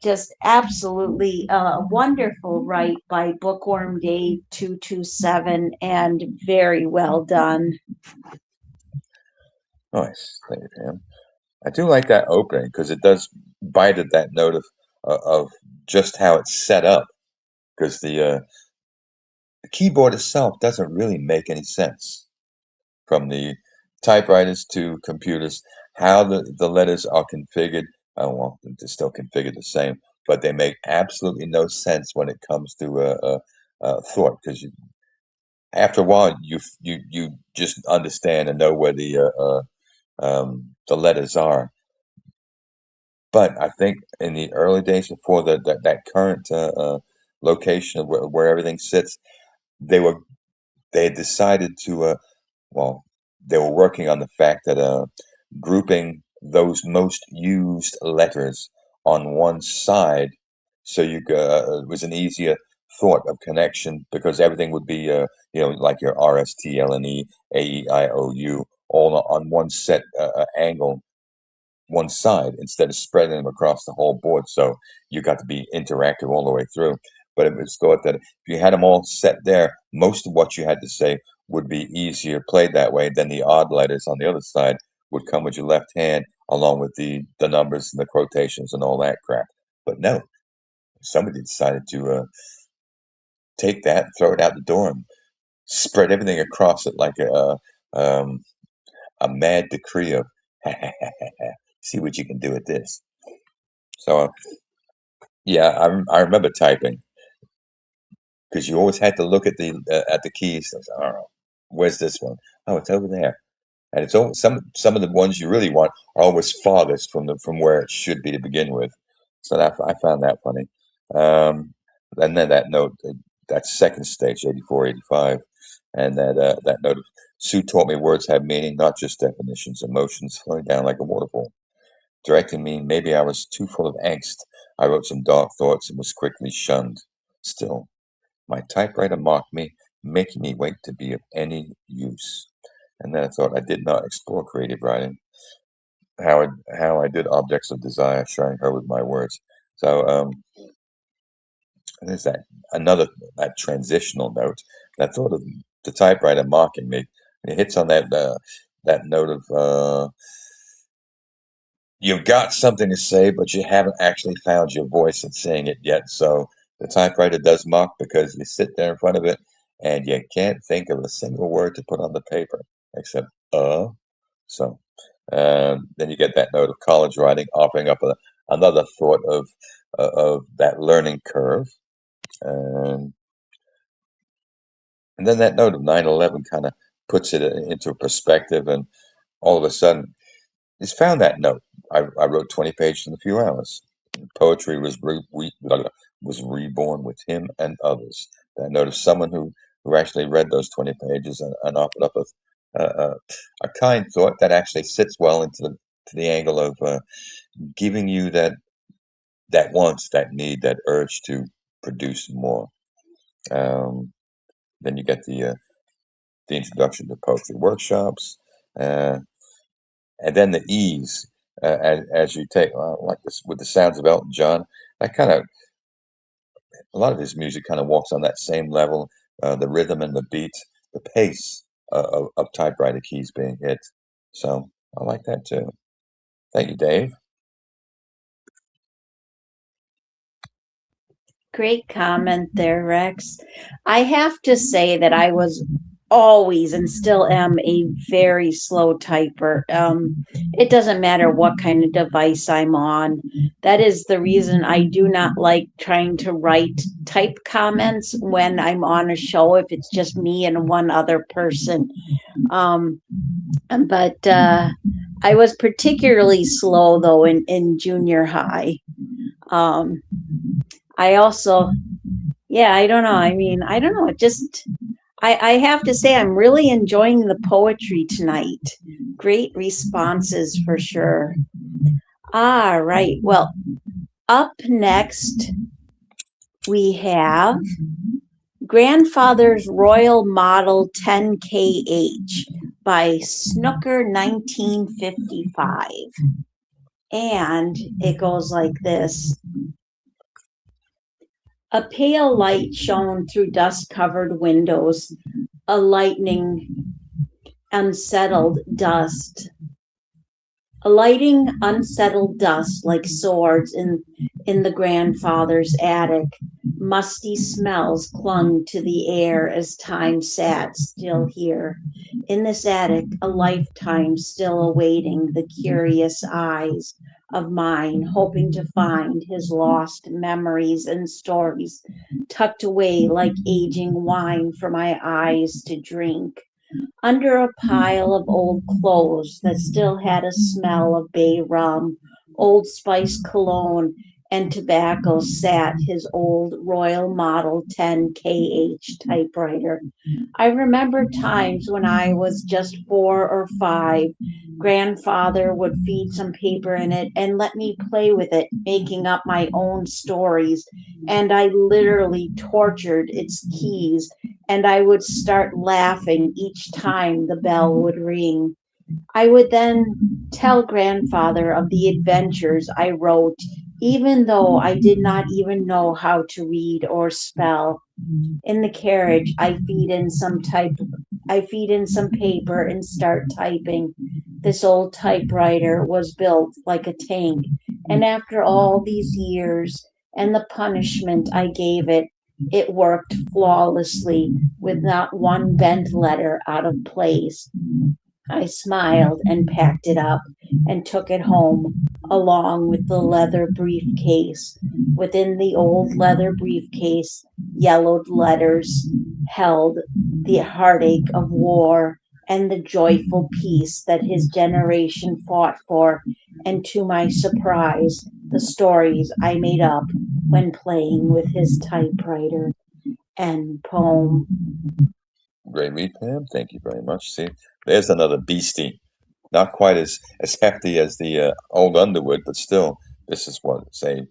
just absolutely wonderful write by Bookworm Dave 227 and very well done. Nice. Thank you, Pam. I do like that opening because it does bite at that note of just how it's set up. Because the keyboard itself doesn't really make any sense from the typewriters to computers. How the letters are configured, I don't want them to still configured the same, but they make absolutely no sense when it comes to thought. Because after a while, you just understand and know where the letters are. But I think in the early days before that current location of where everything sits, they were they had decided to well, they were working on the fact that grouping those most used letters on one side, so it was an easier thought of connection because everything would be like your R S T L N E A E I O U all on one set angle, one side instead of spreading them across the whole board. So you got to be interactive all the way through. But it was thought that if you had them all set there, most of what you had to say would be easier played that way. Then the odd letters on the other side would come with your left hand, along with the numbers and the quotations and all that crap. But no, somebody decided to take that, throw it out the door, and spread everything across it like um, a mad decree of see what you can do with this. So yeah, I remember typing because you always had to look at the keys. I was, I don't know, where's this one? Oh, it's over there. And it's always some of the ones you really want are always farthest from where it should be to begin with. So I found that funny. Um, and then that note, that second stage, 84, 85, and that note of Sue taught me words have meaning, not just definitions, emotions flowing down like a waterfall. Directing me, maybe I was too full of angst. I wrote some dark thoughts and was quickly shunned. Still, my typewriter mocked me, making me wait to be of any use. And then I thought I did not explore creative writing, how I did objects of desire, sharing her with my words. So there's that transitional note, that thought of the typewriter mocking me. It hits on that note of you've got something to say, but you haven't actually found your voice in saying it yet. So the typewriter does mock because you sit there in front of it and you can't think of a single word to put on the paper except So then you get that note of college writing, offering up another thought of that learning curve. Um, and then that note of 9/11 kind of puts it into perspective, and all of a sudden, just found that note. I wrote 20 pages in a few hours. Poetry was reborn with him and others. That note of someone who actually read those 20 pages and offered up a kind thought that actually sits well into the angle of giving you that want, that need, that urge to produce more. Um, then you get the introduction to poetry workshops, uh, and then the ease as you take like this with the sounds of Elton John. That kind of a lot of his music kind of walks on that same level. The rhythm and the beat, the pace of typewriter keys being hit. So I like that too. Thank you, Dave. Great comment there, Rex. I have to say that I was always and still am a very slow typer. It doesn't matter what kind of device I'm on. That is the reason I do not like trying to write type comments when I'm on a show if it's just me and one other person. Um, but I was particularly slow though in junior high. Um, I also, yeah, I don't know. I mean, I don't know. It just, I have to say, I'm really enjoying the poetry tonight. Great responses for sure. All right. Well, up next, we have Grandfather's Royal Model 10KH by Snooker 1955. And it goes like this. A pale light shone through dust-covered windows, a lightning unsettled dust. A lighting unsettled dust like swords in the grandfather's attic. Musty smells clung to the air as time sat still here. In this attic, a lifetime still awaiting the curious eyes of mine, hoping to find his lost memories and stories tucked away like aging wine for my eyes to drink. Under a pile of old clothes that still had a smell of bay rum, Old Spice cologne, and tobacco sat his old Royal Model 10KH typewriter. I remember times when I was just 4 or 5. Grandfather would feed some paper in it and let me play with it, making up my own stories. And I literally tortured its keys, and I would start laughing each time the bell would ring. I would then tell grandfather of the adventures I wrote, even though I did not even know how to read or spell. In the carriage, I feed in some paper and start typing. This old typewriter was built like a tank, and after all these years and the punishment I gave it, it worked flawlessly with not one bent letter out of place. I smiled and packed it up and took it home along with the leather briefcase. Within the old leather briefcase, yellowed letters held the heartache of war and the joyful peace that his generation fought for, and to my surprise, the stories I made up when playing with his typewriter. End poem. Great read, Pam. Thank you very much. See, there's another beastie. Not quite as hefty as the old Underwood, but still, this is what, say,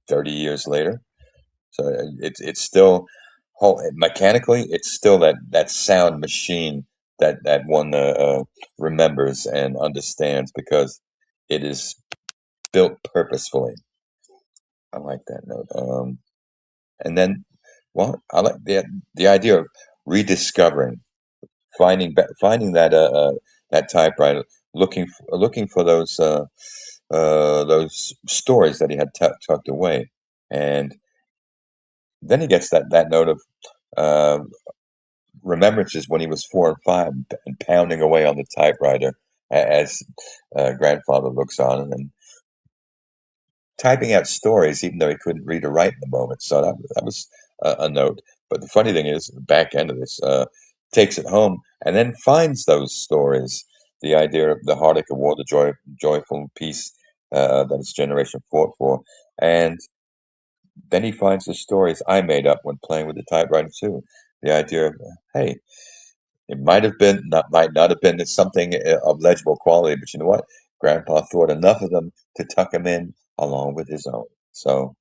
30 years later. So it's still mechanically, it's still that sound machine that one remembers and understands because it is built purposefully. I like that note. And then, well, I like the idea of rediscovering, finding that typewriter, looking for those stories that he had tucked away, and then he gets that note of uh, remembrances when he was 4 and 5 and pounding away on the typewriter as grandfather looks on and typing out stories, even though he couldn't read or write in the moment. So that was a note. But the funny thing is, the back end of this takes it home and then finds those stories. The idea of the heartache of war, the joyful peace that his generation fought for, and then he finds the stories I made up when playing with the typewriter too. The idea of, hey, it might not have been something of legible quality, but you know what? Grandpa thought enough of them to tuck them in along with his own. So,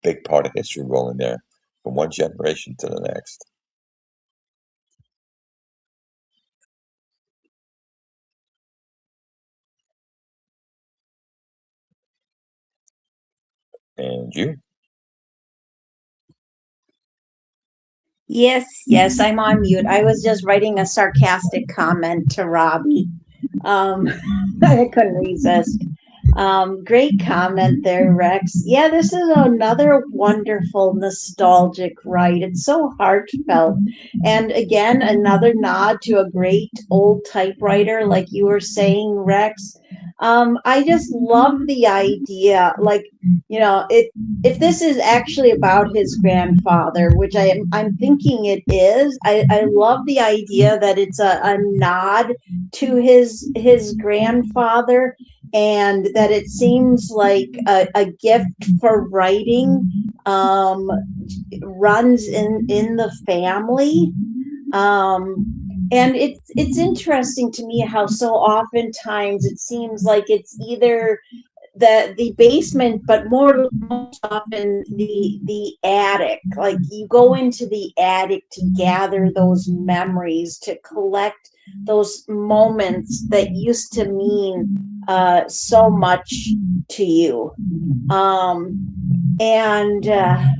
big part of history rolling there from one generation to the next. And you? Yes, I'm on mute. I was just writing a sarcastic comment to Robbie. Um, I couldn't resist. Great comment there, Rex. Yeah, this is another wonderful nostalgic write. It's so heartfelt. And again, another nod to a great old typewriter, like you were saying, Rex. I just love the idea, like, if this is actually about his grandfather, which I'm thinking it is, I love the idea that it's a nod to his grandfather, and that it seems like a gift for writing runs in the family. And it's interesting to me how so oftentimes it seems like it's either the basement, but most often the attic. Like you go into the attic to gather those memories, to collect those moments that used to mean so much to you. And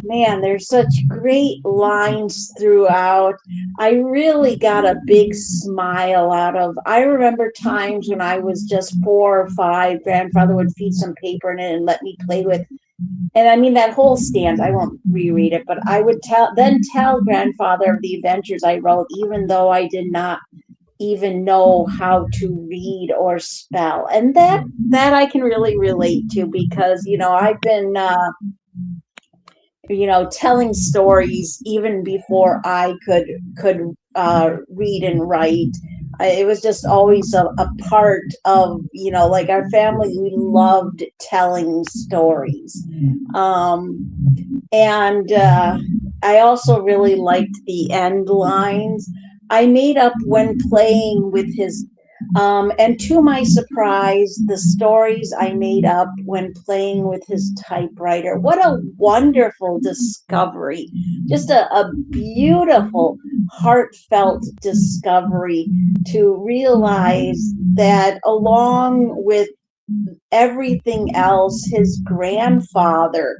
man, there's such great lines throughout. I really got a big smile out of. I remember times when I was just 4 or 5, grandfather would feed some paper in it and let me play with. And I mean that whole stand, I won't reread it, but I would tell grandfather of the adventures I wrote, even though I did not even know how to read or spell. And that I can really relate to, because I've been telling stories even before I could read and write. It was just always a part of, like our family. We loved telling stories. And I also really liked the end lines. I made up when playing with his, and to my surprise, the stories I made up when playing with his typewriter. What a wonderful discovery. Just a beautiful, heartfelt discovery to realize that along with everything else, his grandfather,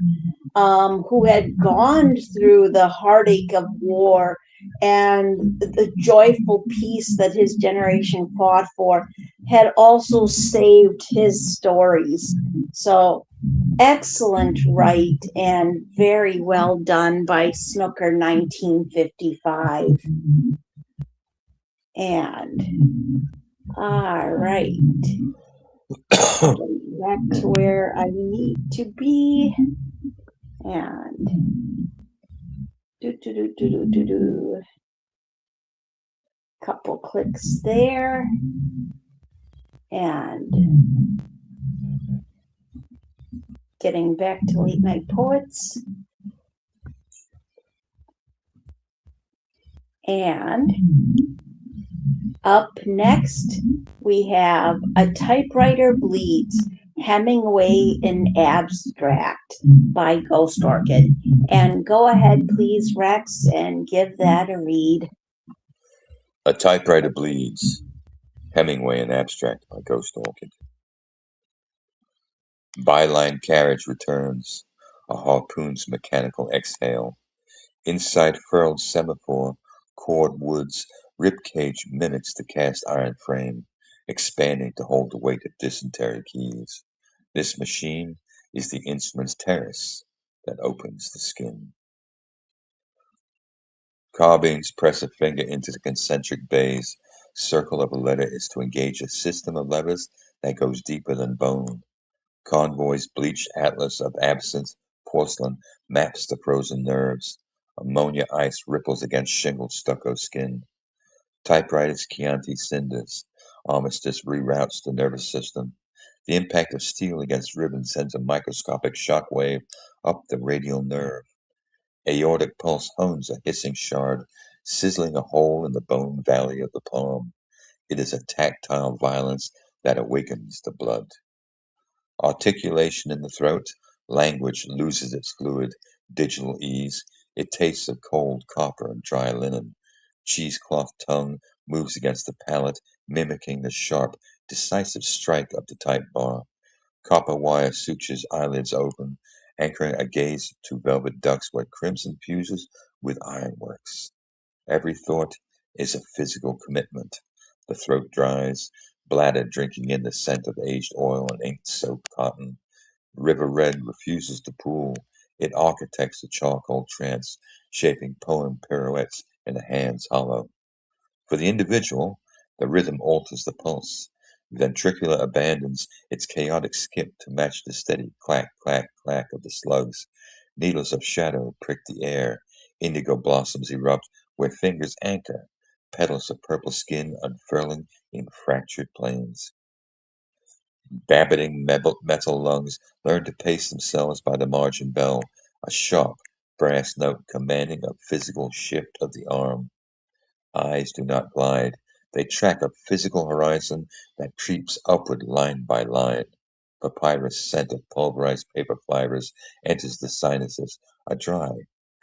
who had gone through the heartache of war and the joyful peace that his generation fought for, had also saved his stories. So excellent write, and very well done by Snooker 1955. And all right, back to where I need to be. And couple clicks there, and getting back to Late Night Poets. And up next, we have A Typewriter Bleeds, Hemingway in Abstract by Ghost Orchid. And go ahead, please, Rex, and give that a read. A Typewriter Bleeds, Hemingway in Abstract by Ghost Orchid. Byline carriage returns, a harpoon's mechanical exhale. Inside furled semaphore, cord woods, ribcage mimics the cast iron frame, expanding to hold the weight of dysentery keys. This machine is the instrument's terrace that opens the skin. Carbines press a finger into the concentric bays. Circle of a letter is to engage a system of levers that goes deeper than bone. Convoy's bleached atlas of absinthe porcelain maps the frozen nerves. Ammonia ice ripples against shingled stucco skin. Typewriters Chianti cinders. Armistice reroutes the nervous system. The impact of steel against ribbon sends a microscopic shock wave up the radial nerve. Aortic pulse hones a hissing shard, sizzling a hole in the bone valley of the palm. It is a tactile violence that awakens the blood. Articulation in the throat, language loses its fluid, digital ease. It tastes of cold copper and dry linen. Cheesecloth tongue moves against the palate, mimicking the sharp, decisive strike of the type bar. Copper wire sutures eyelids open, anchoring a gaze to velvet ducts where crimson fuses with ironworks. Every thought is a physical commitment. The throat dries, bladder drinking in the scent of aged oil and ink-soaked cotton. River red refuses to pool. It architects a charcoal trance, shaping poem pirouettes in the hands hollow. For the individual, the rhythm alters the pulse. Ventricular abandons its chaotic skip to match the steady clack, clack, clack of the slugs. Needles of shadow prick the air. Indigo blossoms erupt where fingers anchor. Petals of purple skin unfurling in fractured plains. Babbiting metal lungs learn to pace themselves by the margin bell, a sharp brass note commanding a physical shift of the arm. Eyes do not glide. They track a physical horizon that creeps upward line by line. Papyrus scent of pulverized paper fibers enters the sinuses, a dry,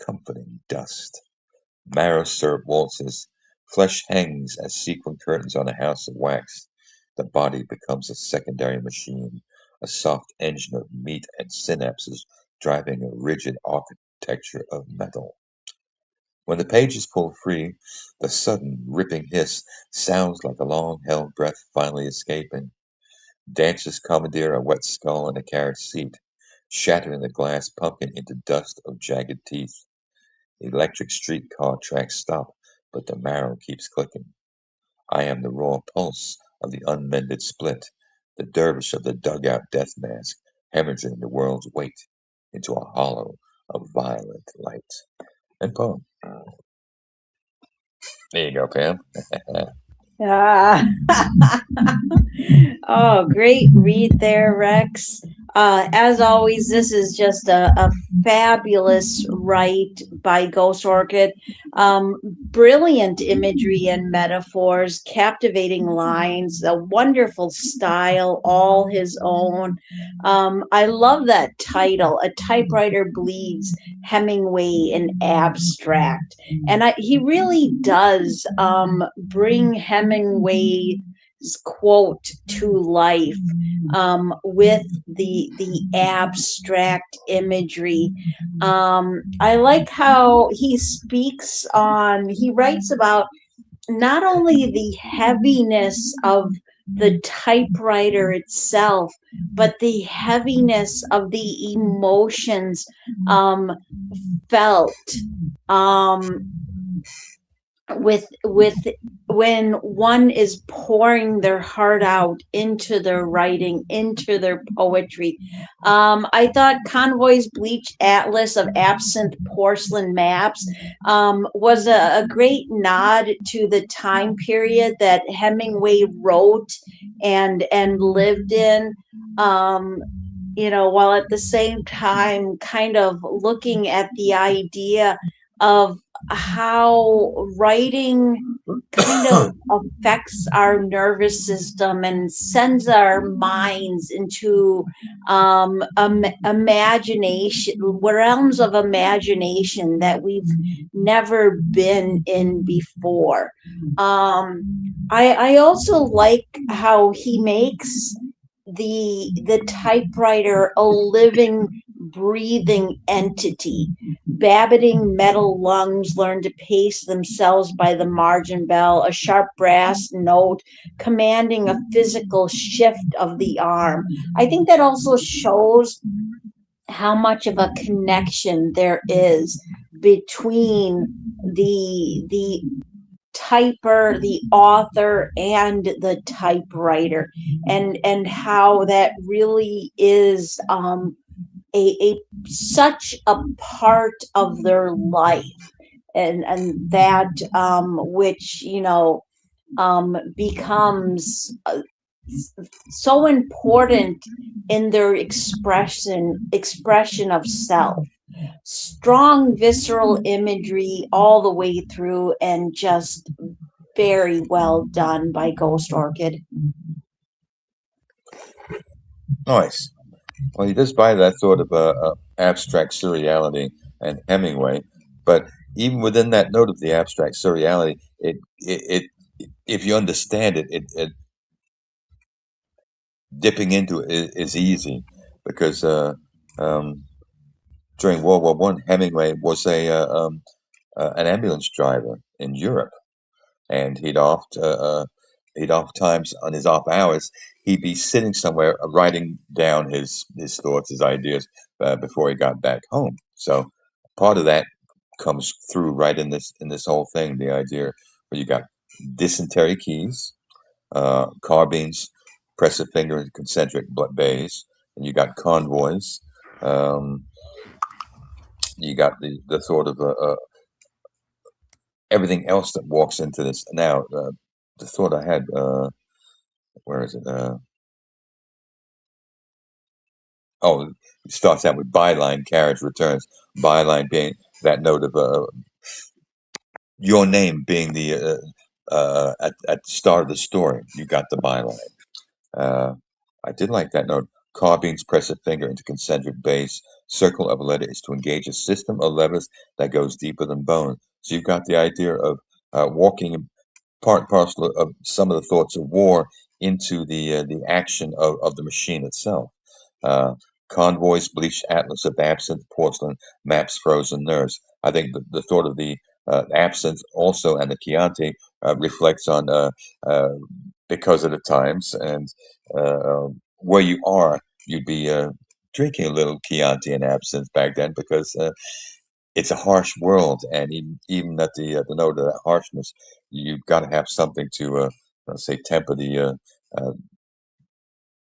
comforting dust. Marrow syrup waltzes. Flesh hangs as sequin curtains on a house of wax. The body becomes a secondary machine, a soft engine of meat and synapses driving a rigid architecture of metal. When the pages pull free, the sudden ripping hiss sounds like a long-held breath finally escaping. Dancers commandeer a wet skull in a carriage seat, shattering the glass pumpkin into dust of jagged teeth. Electric streetcar tracks stop, but the marrow keeps clicking. I am the raw pulse of the unmended split, the dervish of the dugout death mask, hemorrhaging the world's weight into a hollow of violet light. And poem. There you go, Pam. Ah. Oh, great read there, Rex. As always, this is just a fabulous write by Ghost Orchid. Brilliant imagery and metaphors, captivating lines, a wonderful style, all his own. I love that title, A Typewriter Bleeds, Hemingway in Abstract. And he really does bring Hemingway's quote to life with the abstract imagery. I like how he writes about not only the heaviness of the typewriter itself, but the heaviness of the emotions felt. Um, with when one is pouring their heart out into their writing, into their poetry. I thought Convoy's bleached atlas of absent porcelain maps was a great nod to the time period that Hemingway wrote and lived in. While at the same time kind of looking at the idea of how writing kind of affects our nervous system and sends our minds into imagination, realms of imagination that we've never been in before. I also like how he makes the typewriter a living, breathing entity. Babbiting metal lungs learn to pace themselves by the margin bell, a sharp brass note commanding a physical shift of the arm. I think that also shows how much of a connection there is between the typer, the author, and the typewriter, and how that really is a such a part of their life, and that which becomes so important in their expression of self. Strong visceral imagery all the way through, and just very well done by Ghost Orchid. Nice. Well, he does buy that sort of abstract surreality and Hemingway, but even within that note of the abstract surreality, it if you understand it dipping into it is easy because um, during World War One, Hemingway was an ambulance driver in Europe, and he'd oft he'd oftentimes on his off hours he'd be sitting somewhere writing down his thoughts, his ideas before he got back home. So part of that comes through right in this whole thing. The idea where you got dysentery keys, carbines, press a finger in concentric bays, and you got convoys. Um, you got the sort of everything else that walks into this. Now, the thought I had, where is it? Oh, it starts out with byline, carriage returns. Byline being that note of your name being the at the start of the story. You got the byline. Uh, I did like that note. Carbines press a finger into concentric base. Circle of a letter is to engage a system of levers that goes deeper than bone. So you've got the idea of walking part and parcel of some of the thoughts of war into the action of the machine itself. Uh, Convoys, bleached atlas of absinthe, porcelain, maps, frozen nerves. I think the thought of the absinthe also and the Chianti reflects on uh, because of the times and where you are, you'd be drinking a little Chianti and absinthe back then because it's a harsh world, and even at the note of that harshness, you've got to have something to let's say temper uh,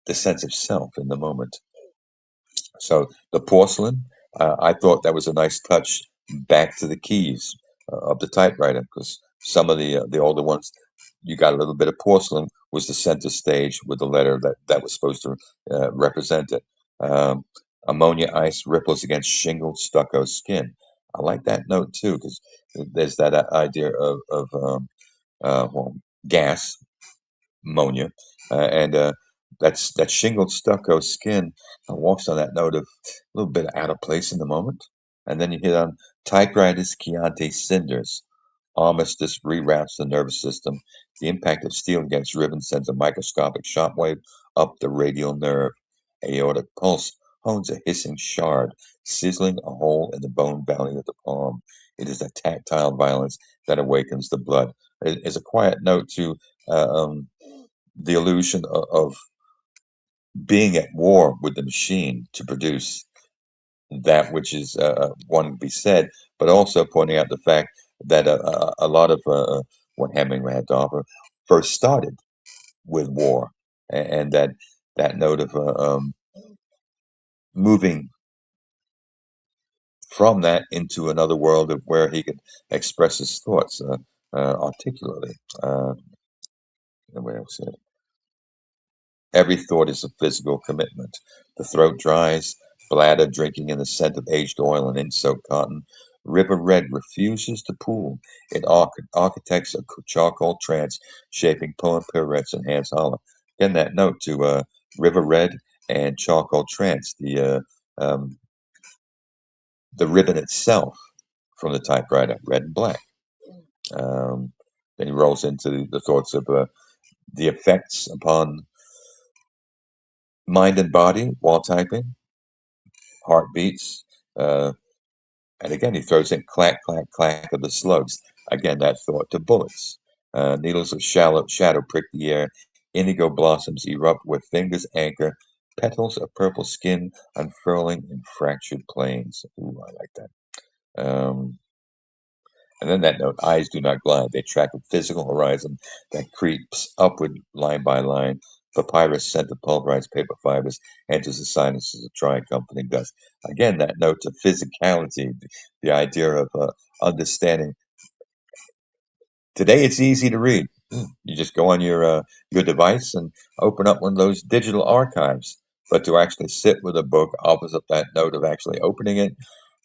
the sense of self in the moment. So the porcelain, I thought that was a nice touch back to the keys of the typewriter because some of the older ones, you got a little bit of porcelain was the center stage with the letter that was supposed to represent it. Um, Ammonia ice ripples against shingled stucco skin. I like that note too because there's that idea of well, gas ammonia, and that shingled stucco skin walks on that note of a little bit out of place in the moment. And then you hit on typewriters, Chianti cinders. Armistice reroutes the nervous system. The impact of steel against ribbon sends a microscopic shockwave up the radial nerve. Aortic pulse hones a hissing shard, sizzling a hole in the bone valley of the palm. It is a tactile violence that awakens the blood. It is a quiet note to the illusion of being at war with the machine to produce that which is wanting to be said, but also pointing out the fact that a lot of what Hemingway had to offer first started with war, and that note of moving from that into another world of where he could express his thoughts articulately. What else? Every thought is a physical commitment. The throat dries, bladder drinking in the scent of aged oil and ink-soaked cotton. River red refuses to pool. It architects a charcoal trance, shaping poem pirouettes and hands hollow. Again, that note to river red and charcoal trance, the ribbon itself from the typewriter, red and black. Um, then he rolls into the thoughts of the effects upon mind and body while typing, heartbeats, uh, and again he throws in clack, clack, clack of the slugs. Again, that thought to bullets. Needles of shallow shadow prick the air. Indigo blossoms erupt where fingers anchor. Petals of purple skin unfurling in fractured plains. Ooh, I like that. And then that note, eyes do not glide. They track a physical horizon that creeps upward line by line. Papyrus scent of pulverized paper fibers enters the sinuses of dry accompanying dust. Again, that note to physicality, the idea of understanding. Today, it's easy to read. You just go on your device and open up one of those digital archives. But to actually sit with a book offers up that note of actually opening it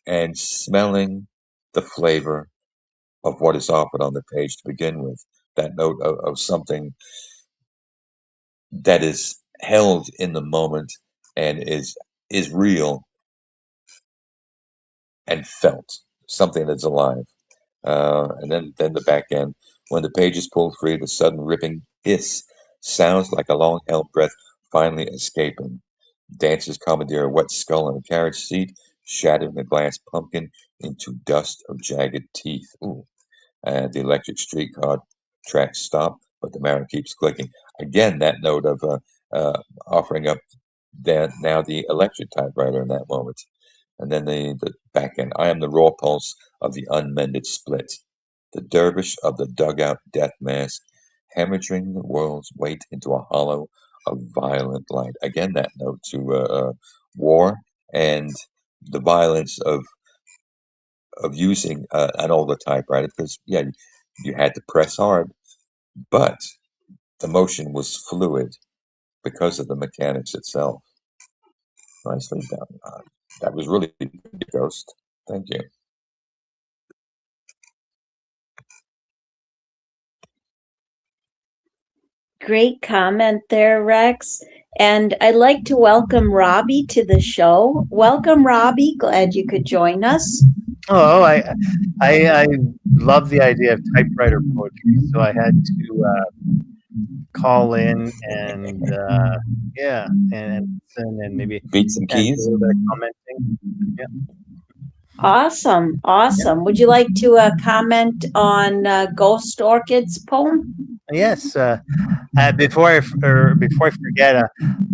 and smelling the flavor of what is offered on the page to begin with. That note of something that is held in the moment and is real and felt, something that's alive. And then the back end, when the pages pull free, the sudden ripping hiss sounds like a long held breath finally escaping. Dancers commandeer a wet skull in a carriage seat, shattering a glass pumpkin into dust of jagged teeth. Ooh. And the electric streetcar tracks stop. but the marrow keeps clicking. Again, that note of offering up now the electric typewriter in that moment. And then the back end. I am the raw pulse of the unmended split, the dervish of the dugout death mask, hemorrhaging the world's weight into a hollow of violent light. Again, that note to war and the violence of using an older typewriter, because yeah, you had to press hard, but the motion was fluid because of the mechanics itself. Nicely done. That was really good, Ghost. Thank you. Great comment there, Rex. And I'd like to welcome Robbie to the show. Welcome, Robbie. Glad you could join us. Oh, I love the idea of typewriter poetry, so I had to call in and yeah, and listen and maybe Beat some do a keys. little bit of commenting. Yeah. Awesome, awesome. Would you like to comment on Ghost Orchid's poem? Yes. Before I forget,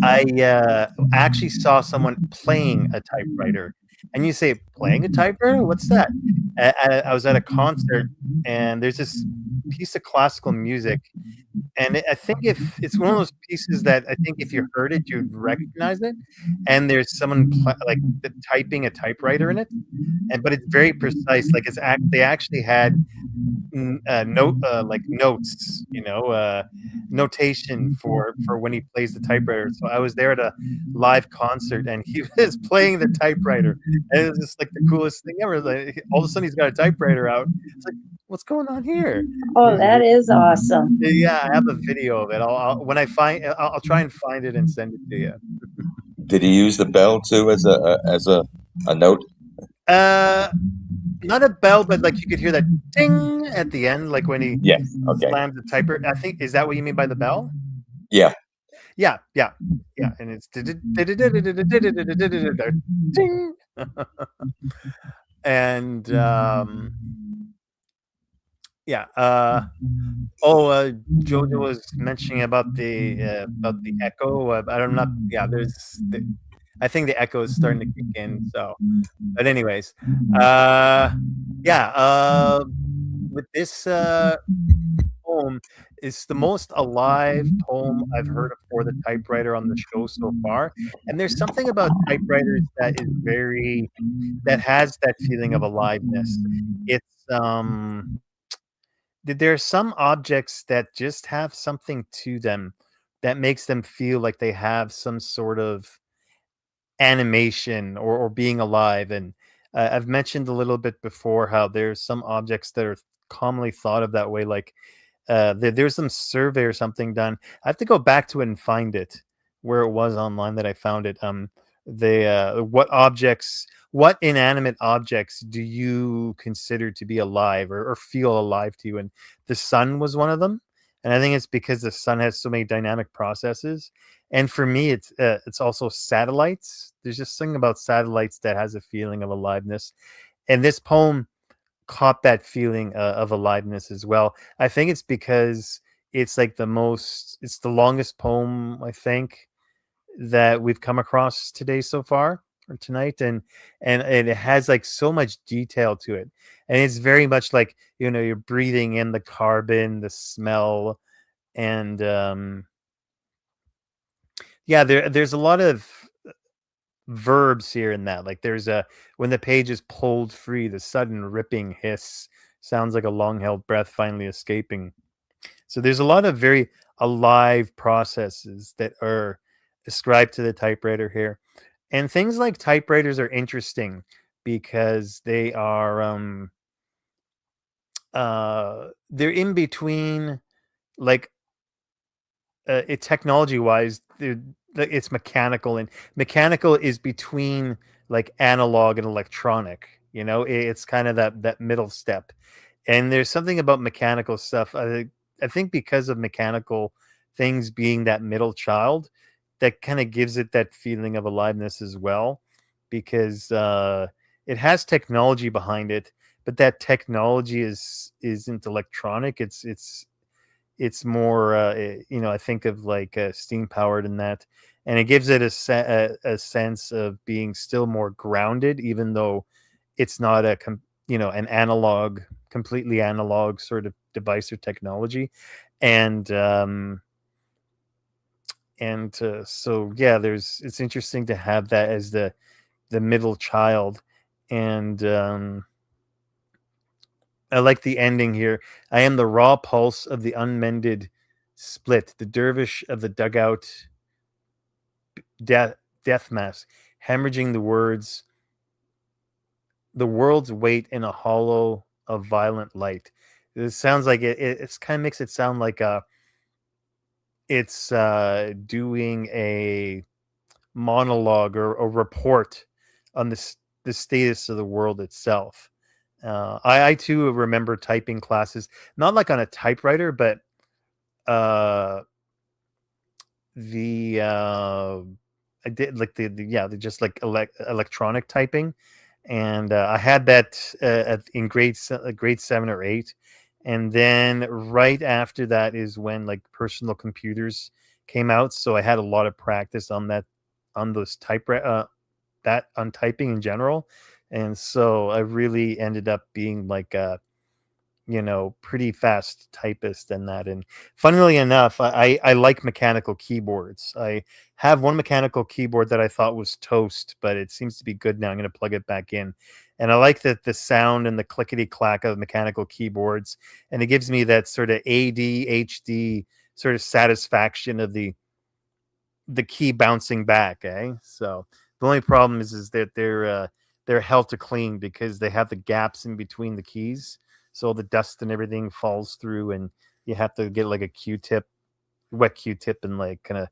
I actually saw someone playing a typewriter, and you say playing a typewriter? What's that? I was at a concert, and there's this piece of classical music, and I think if it's one of those pieces that I think if you heard it, you'd recognize it. And there's someone typing a typewriter in it, but it's very precise. Like they actually had notes, notation for when he plays the typewriter. So I was there at a live concert, and he was playing the typewriter, and it was just like the coolest thing ever. Like all of a sudden, he's got a typewriter out. It's like, what's going on here? Oh, that is awesome. Yeah, I have a video of it. When I find, I'll try and find it and send it to you. Did he use the bell too as a note? Not a bell, but like you could hear that ding at the end, like when he slams the typewriter. I think, is that what you mean by the bell? Yeah. Yeah, and it's ding. And Jojo was mentioning about the echo. I think the echo is starting to kick in. So, but anyways, with this poem, it's the most alive poem I've heard for the typewriter on the show so far. And there's something about typewriters that has that feeling of aliveness. It's there are some objects that just have something to them that makes them feel like they have some sort of animation or being alive. And I've mentioned a little bit before how there's some objects that are commonly thought of that way. Like there's some survey or something done. I have to go back to it and find it where it was online that I found it. What inanimate objects do you consider to be alive or feel alive to you? And the sun was one of them. And I think it's because the sun has so many dynamic processes. And for me, it's also satellites. There's just something about satellites that has a feeling of aliveness. And this poem caught that feeling of aliveness as well. I think it's because it's it's the longest poem, I think, that we've come across today so far, or tonight. And it has like so much detail to it. And it's very much like, you're breathing in the carbon, the smell, and there's a lot of verbs here in that. Like there's when the page is pulled free, the sudden ripping hiss sounds like a long held breath finally escaping. So there's a lot of very alive processes that are ascribed to the typewriter here. And things like typewriters are interesting because they are they're in between, like technology wise, it's mechanical, and mechanical is between like analog and electronic. It's kind of that middle step. And there's something about mechanical stuff. I think because of mechanical things being that middle child, that kind of gives it that feeling of aliveness as well, because it has technology behind it, but that technology isn't electronic. it's more, I think of like steam powered and that, and it gives it a sense of being still more grounded, even though it's not an analog, completely analog sort of device or technology. And it's interesting to have that as the middle child. And I like the ending here. I am the raw pulse of the unmended split, the dervish of the dugout death mask, hemorrhaging the world's weight in a hollow of violent light. It sounds like it's kind of makes it sound like it's doing a monologue or a report on the status of the world itself. I too remember typing classes, not like on a typewriter, but the I did like the just like electronic typing, and I had that in grade 7 or 8, and then right after that is when like personal computers came out, so I had a lot of practice on that, on those that on typing in general, and so I really ended up being like a pretty fast typist and that. And funnily enough, I like mechanical keyboards. I have one mechanical keyboard that I thought was toast, but it seems to be good now. I'm going to plug it back in. And I like the sound and the clickety clack of mechanical keyboards. And it gives me that sort of ADHD sort of satisfaction of the key bouncing back. So the only problem is that they're hell to clean because they have the gaps in between the keys. So the dust and everything falls through, and you have to get like a wet Q-tip, and like kind of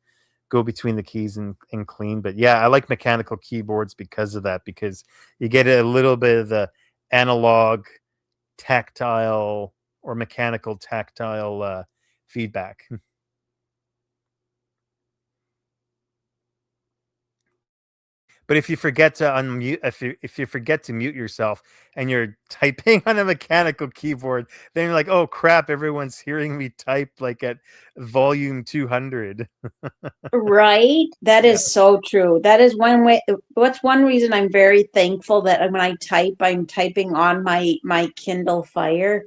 go between the keys and clean. But yeah, I like mechanical keyboards because of that, because you get a little bit of the analog, tactile, or mechanical tactile feedback. But if you forget to unmute, if you forget to mute yourself and you're typing on a mechanical keyboard, then you're like, oh crap, everyone's hearing me type like at volume 200. Right? That Yeah. is so true. That is one way. What's one reason I'm very thankful that when I type, I'm typing on my Kindle Fire.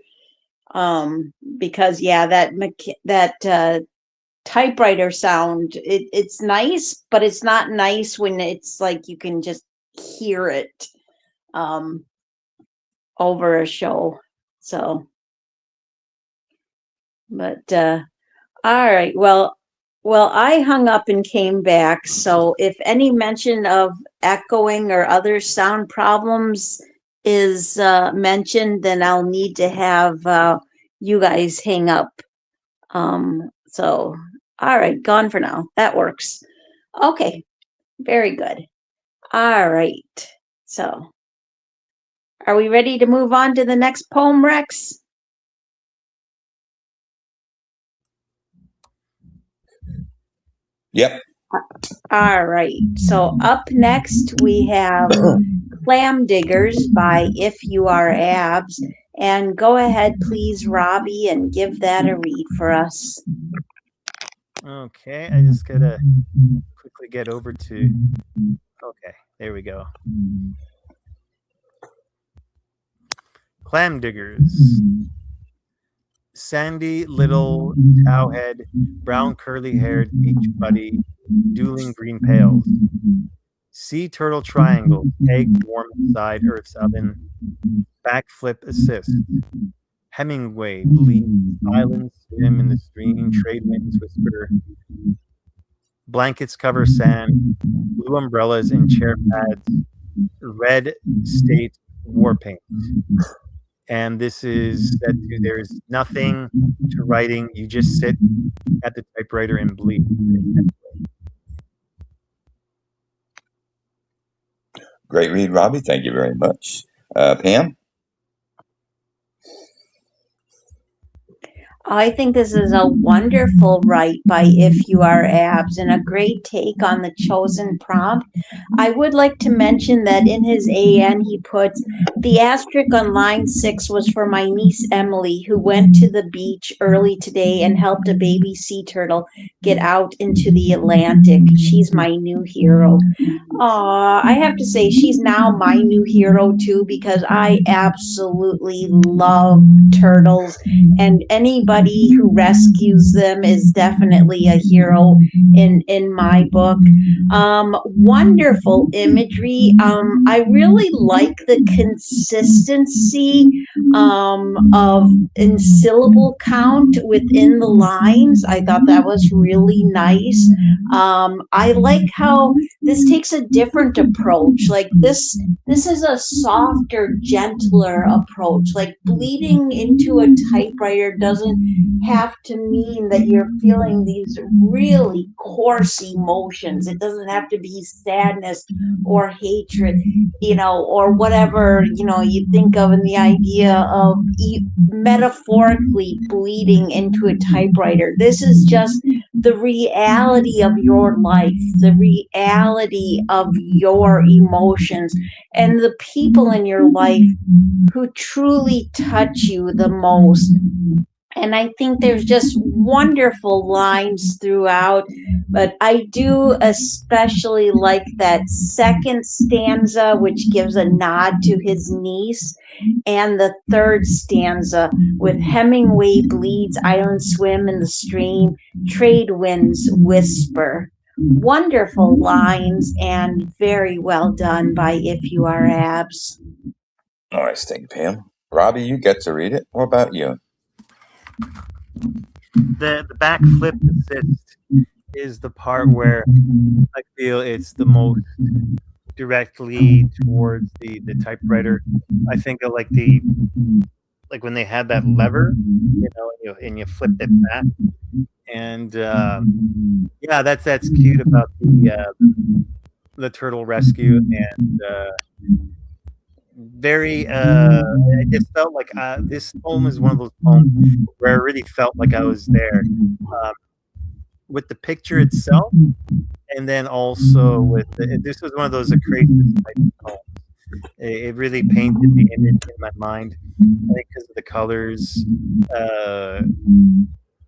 Because yeah, that typewriter sound, it's nice, but it's not nice when it's like you can just hear it over a show. So, but all right. Well, I hung up and came back. So if any mention of echoing or other sound problems is mentioned, then I'll need to have you guys hang up. So, all right, gone for now. That works. Okay, very good. All right. So, are we ready to move on to the next poem, Rex? Yep. All right. So up next we have Clam Diggers by If You Are Abs. And go ahead, please, Robbie, and give that a read for us. Okay, I just gotta quickly get over to. Okay, there we go. Clam Diggers. Sandy little towhead, brown curly haired beach buddy, dueling green pails. Sea turtle triangle, egg warm inside Earth's oven, backflip assist. Hemingway bleeds, islands swim in the stream, trade winds whisper. Blankets cover sand, blue umbrellas and chair pads, red state war paint. And this is set to there's nothing to writing. You just sit at the typewriter and bleed. Great read, Robbie. Thank you very much. Pam? I think this is a wonderful write by If You Are Abs and a great take on the chosen prompt. I would like to mention that in his AN he puts the asterisk on line 6 was for my niece Emily, who went to the beach early today and helped a baby sea turtle get out into the Atlantic. She's my new hero. I have to say she's now my new hero too because I absolutely love turtles, and anybody who rescues them is definitely a hero in my book. Wonderful imagery. I really like the consistency of in syllable count within the lines. I thought that was really nice. I like how this takes a different approach. Like this is a softer, gentler approach. Like bleeding into a typewriter doesn't have to mean that you're feeling these really coarse emotions. It doesn't have to be sadness or hatred, or whatever, you think of in the idea of metaphorically bleeding into a typewriter. This is just the reality of your life, the reality of your emotions, and the people in your life who truly touch you the most. And I think there's just wonderful lines throughout, but I do especially like that second stanza, which gives a nod to his niece, and the third stanza with Hemingway bleeds, islands swim in the stream, trade winds whisper. Wonderful lines and very well done by If You Are Abs. All right, thank you, Pam. Robbie, you get to read it. What about you? The backflip assist is the part where I feel it's the most directly towards the typewriter. I think of like when they had that lever, and you flip it back, and yeah, that's cute about the turtle rescue, and very. I just felt like this poem is one of those poems where I really felt like I was there, with the picture itself, and then also with this was one of those crisis type of poems. It really painted the image in my mind, I think, because of the colors,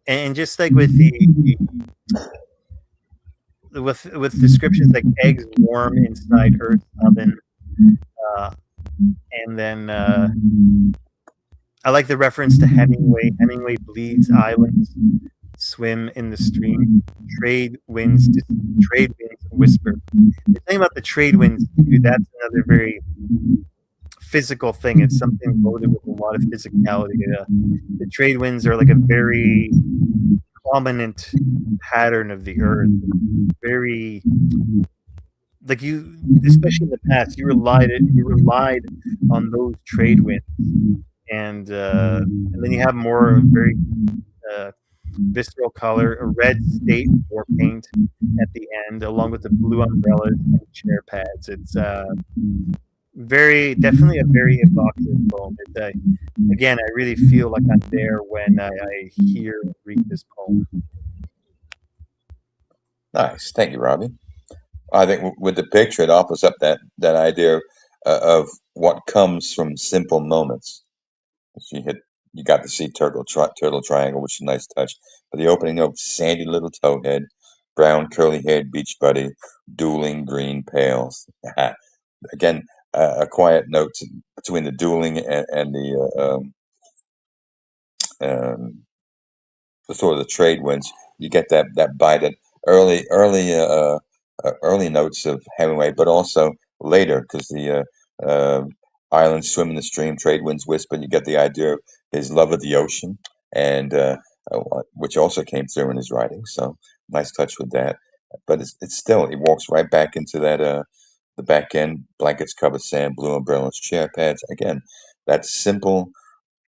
and just like with with descriptions like eggs warm inside Earth's oven, uh, and then I like the reference to Hemingway. Hemingway bleeds islands, swim in the stream, trade winds whisper. The thing about the trade winds, that's another very physical thing. It's something loaded with a lot of physicality. The trade winds are like a very prominent pattern of the earth. Very like you, especially in the past, you relied on those trade winds, and then you have more very visceral color, a red state war paint at the end, along with the blue umbrellas and chair pads. It's definitely a very evocative poem. Again, I really feel like I'm there when I hear and read this poem. Nice, thank you, Robbie. I think with the picture, it offers up that idea of what comes from simple moments. You got to see turtle triangle, which is a nice touch. But the opening of sandy little towhead, brown curly haired beach buddy, dueling green pails. Again, a quiet note between the dueling and the sort of the trade winds. You get that bite at early notes of Hemingway, but also later because the islands swim in the stream, trade winds whisper. You get the idea of his love of the ocean, and which also came through in his writing. So nice touch with that. But it's still, he walks right back into that the back end, blankets cover sand, blue umbrellas, chair pads. Again, that simple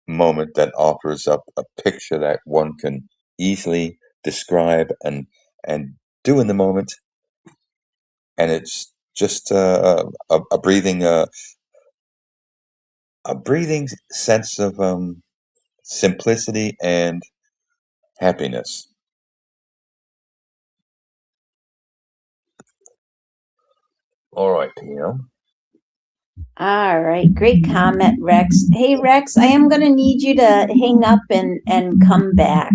moment that offers up a picture that one can easily describe and do in the moment, and it's just a breathing sense of simplicity and happiness. All right, PM. All right, great comment, Rex. Hey, Rex, I am going to need you to hang up and come back.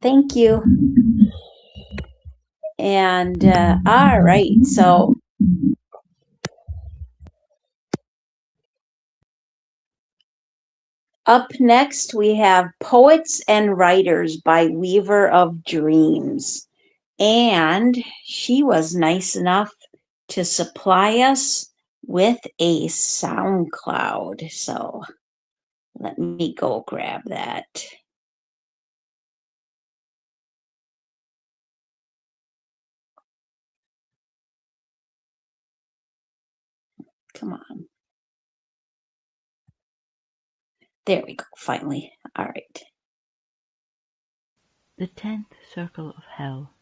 Thank you. And all right, so up next we have Poets and Writers by Weaver of Dreams. And she was nice enough to supply us with a SoundCloud. So let me go grab that. Come on. There we go, finally. All right. The 10th circle of hell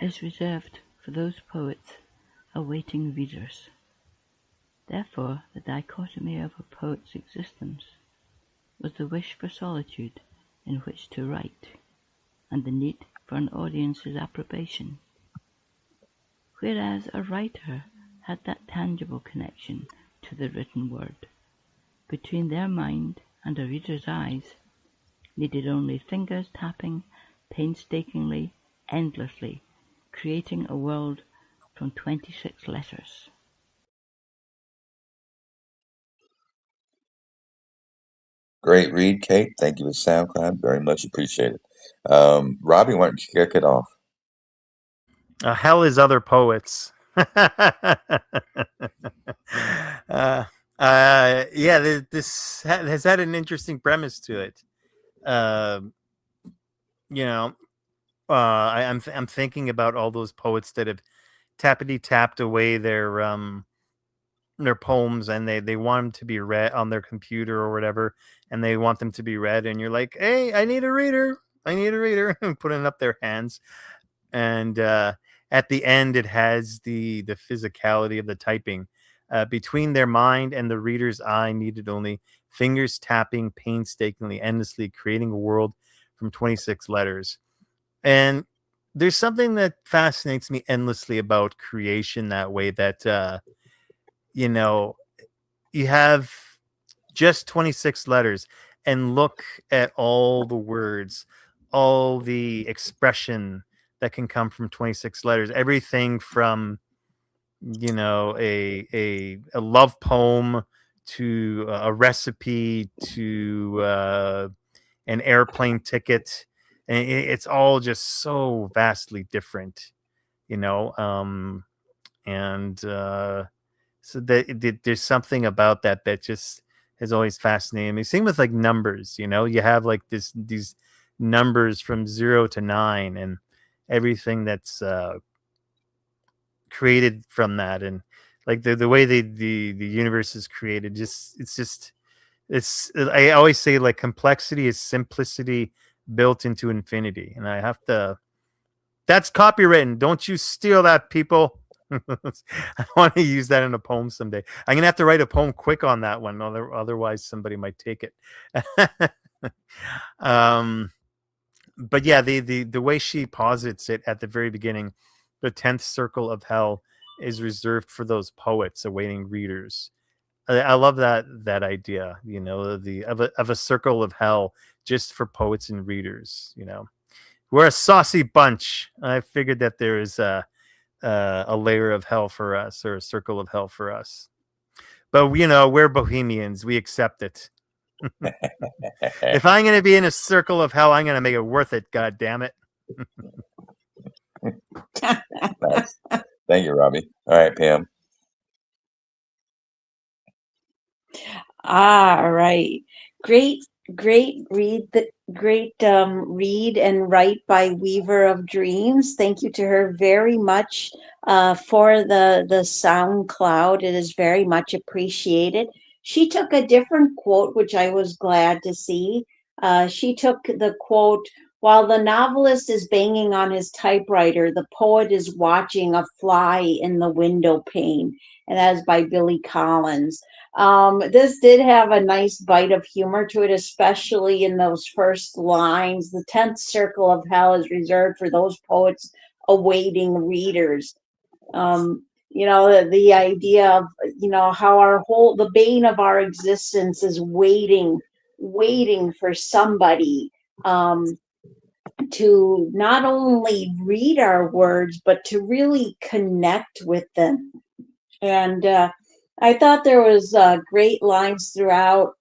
is reserved for those poets awaiting readers. Therefore, the dichotomy of a poet's existence was the wish for solitude in which to write, and the need for an audience's approbation. Whereas a writer had that tangible connection to the written word. Between their mind and a reader's eyes needed only fingers tapping painstakingly, endlessly, creating a world from 26 letters. Great read, Kate. Thank you for SoundCloud. Very much appreciated. Robbie, why don't you kick it off? Hell is other poets. Yeah, this has had an interesting premise to it. You know, I'm thinking about all those poets that have tappity tapped away their poems, and they want them to be read on their computer or whatever, and they want them to be read, and you're like, hey, I need a reader, and putting up their hands, and at the end it has the physicality of the typing. Between their mind and the reader's eye needed only fingers tapping painstakingly, endlessly, creating a world from 26 letters. And there's something that fascinates me endlessly about creation that way, that you have just 26 letters, and look at all the words, all the expression that can come from 26 letters. Everything from a love poem to a recipe to an airplane ticket, and it's all just so vastly different, and so there's something about that just has always fascinated me. Same with like numbers, you have like these numbers from 0 to 9, and everything that's created from that, and like the way the universe is created. I always say, like, complexity is simplicity built into infinity, and that's copywritten. Don't you steal that, people. I want to use that in a poem someday. I'm gonna have to write a poem quick on that one, otherwise somebody might take it. But yeah, the way she posits it at the very beginning, the 10th circle of hell is reserved for those poets awaiting readers. I love that idea, of a circle of hell just for poets and readers. We're a saucy bunch. I figured that there is a layer of hell for us, or a circle of hell for us. But we're bohemians. We accept it. If I'm going to be in a circle of hell, I'm going to make it worth it. God damn it. Nice. Thank you, Robbie. All right, Pam. All right. Great read read and write by Weaver of Dreams. Thank you to her very much for the SoundCloud. It is very much appreciated. She took a different quote, which I was glad to see. She took the quote, While the novelist is banging on his typewriter, the poet is watching a fly in the window pane. And that is by Billy Collins. This did have a nice bite of humor to it, especially in those first lines. The 10th circle of hell is reserved for those poets awaiting readers. The idea of, how the bane of our existence is waiting for somebody to not only read our words, but to really connect with them. And I thought there was great lines throughout,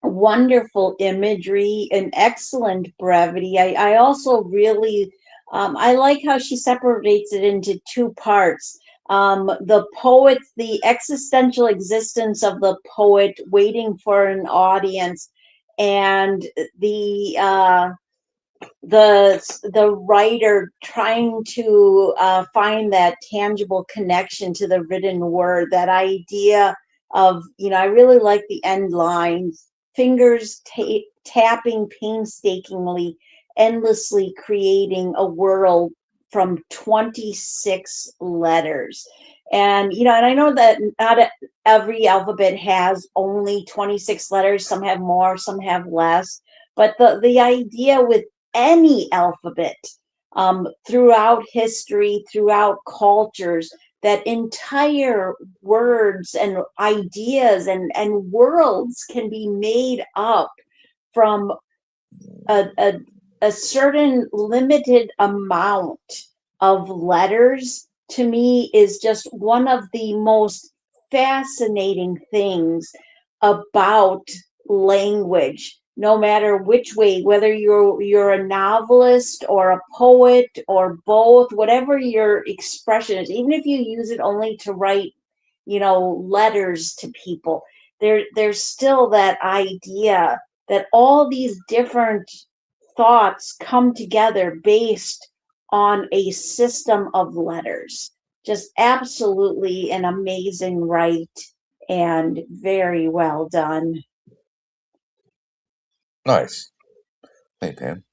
wonderful imagery, and excellent brevity. I also really, I like how she separates it into two parts. The existential existence of the poet waiting for an audience, and the writer trying to find that tangible connection to the written word. That idea of, I really like the end lines: fingers tapping painstakingly, endlessly creating a world from 26 letters. And I know that not every alphabet has only 26 letters. Some have more, some have less. But the idea with any alphabet, throughout history, throughout cultures, that entire words and ideas and worlds can be made up from a certain limited amount of letters, to me, is just one of the most fascinating things about language. No matter which way, whether you're a novelist or a poet or both, whatever your expression is, even if you use it only to write, letters to people, there's still that idea that all these different thoughts come together based on a system of letters. Just absolutely an amazing write, and very well done. Nice. Hey, Pam.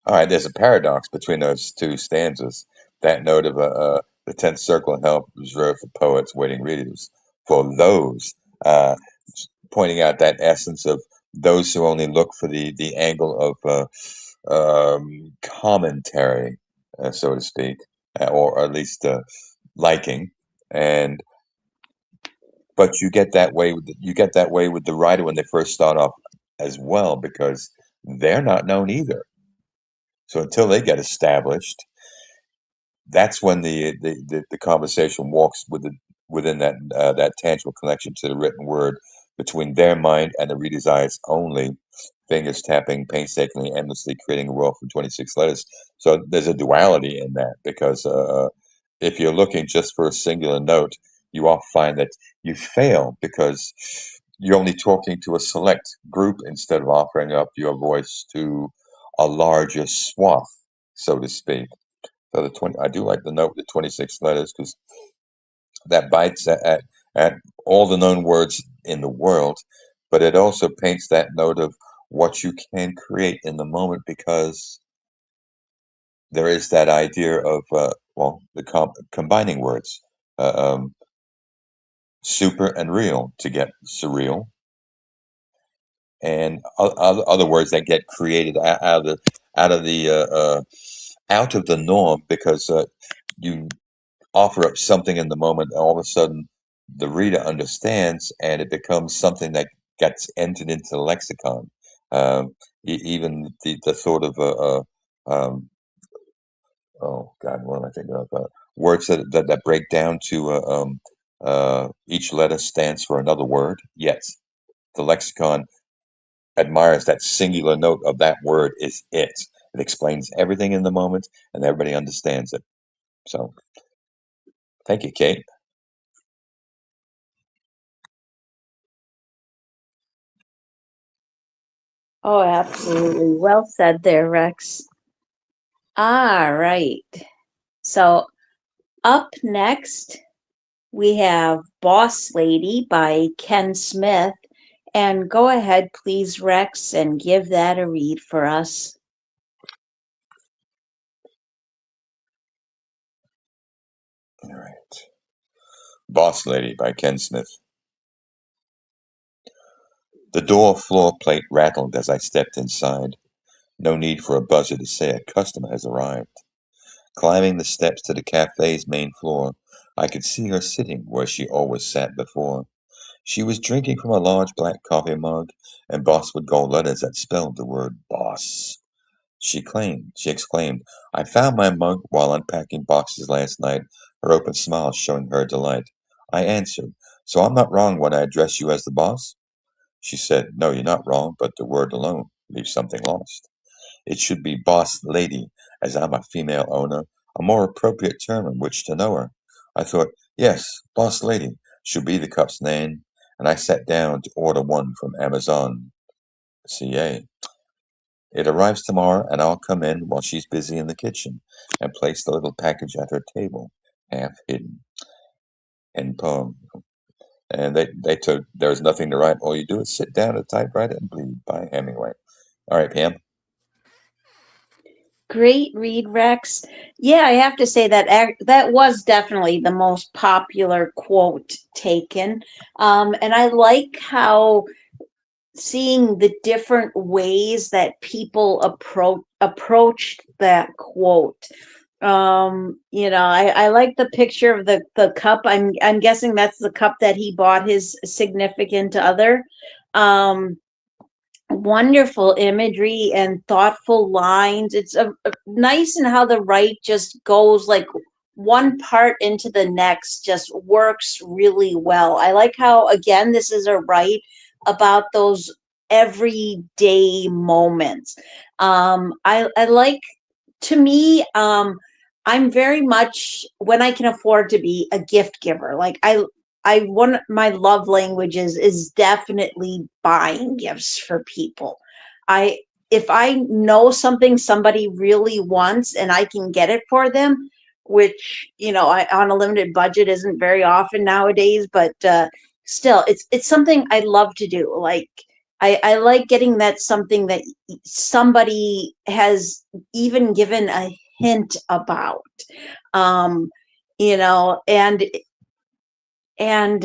All right, there's a paradox between those two stanzas. That note of the 10th circle of hell reserved for poets waiting readers, for those, uh, pointing out that essence of those who only look for the angle of commentary, so to speak, or at least liking. And but you get that way with the writer when they first start off as well, because they're not known either. So until they get established, that's when the conversation walks within that tangible connection to the written word between their mind and the reader's eyes only, fingers tapping painstakingly, endlessly creating a world from 26 letters. So there's a duality in that, because if you're looking just for a singular note, you often find that you fail because you're only talking to a select group instead of offering up your voice to a larger swath, so to speak. So I do like the note with the 26 letters, because that bites at all the known words in the world, but it also paints that note of what you can create in the moment, because there is that idea of combining words, uh, um, super and real to get surreal, and other words that get created out of the out of the norm, because you offer up something in the moment, and all of a sudden the reader understands, and it becomes something that gets entered into the lexicon. Even the sort of oh God, what am I thinking of? Words that break down to each letter stands for another word. Yes, the lexicon admires that singular note of that word is it. It explains everything in the moment, and everybody understands it. So, thank you, Kate. Oh, absolutely. Well said there, Rex. All right. So up next, we have Boss Lady by Ken Smith. And go ahead, please, Rex, and give that a read for us. All right. Boss Lady by Ken Smith. The door floor plate rattled as I stepped inside. No need for a buzzer to say a customer has arrived. Climbing the steps to the cafe's main floor, I could see her sitting where she always sat before. She was drinking from a large black coffee mug, embossed with gold letters that spelled the word boss. She exclaimed, I found my mug while unpacking boxes last night, her open smile showing her delight. I answered, so I'm not wrong when I address you as the boss? She said, no, you're not wrong, but the word alone leaves something lost. It should be boss lady, as I'm a female owner, a more appropriate term in which to know her. I thought, yes, boss lady should be the cup's name, and I sat down to order one from Amazon, CA. It arrives tomorrow, and I'll come in while she's busy in the kitchen and place the little package at her table, half hidden. End poem. And they took There's Nothing to Write. All you do is sit down at a typewriter and bleed by Hemingway. All right, Pam. Great read, Rex. Yeah, I have to say that that was definitely the most popular quote taken. And I like how seeing the different ways that people approached that quote. I like the picture of the cup. I'm guessing that's the cup that he bought his significant other. Wonderful imagery and thoughtful lines. It's nice in how the right just goes like one part into the next, just works really well. I like how, again, this is a right about those everyday moments. I like, to me, I'm very much, when I can afford to be, a gift giver. Like one of my love languages is definitely buying gifts for people. I If I know something somebody really wants and I can get it for them, which, on a limited budget isn't very often nowadays, but still, it's something I love to do. Like I like getting that something that somebody has even given a hint about. Um, and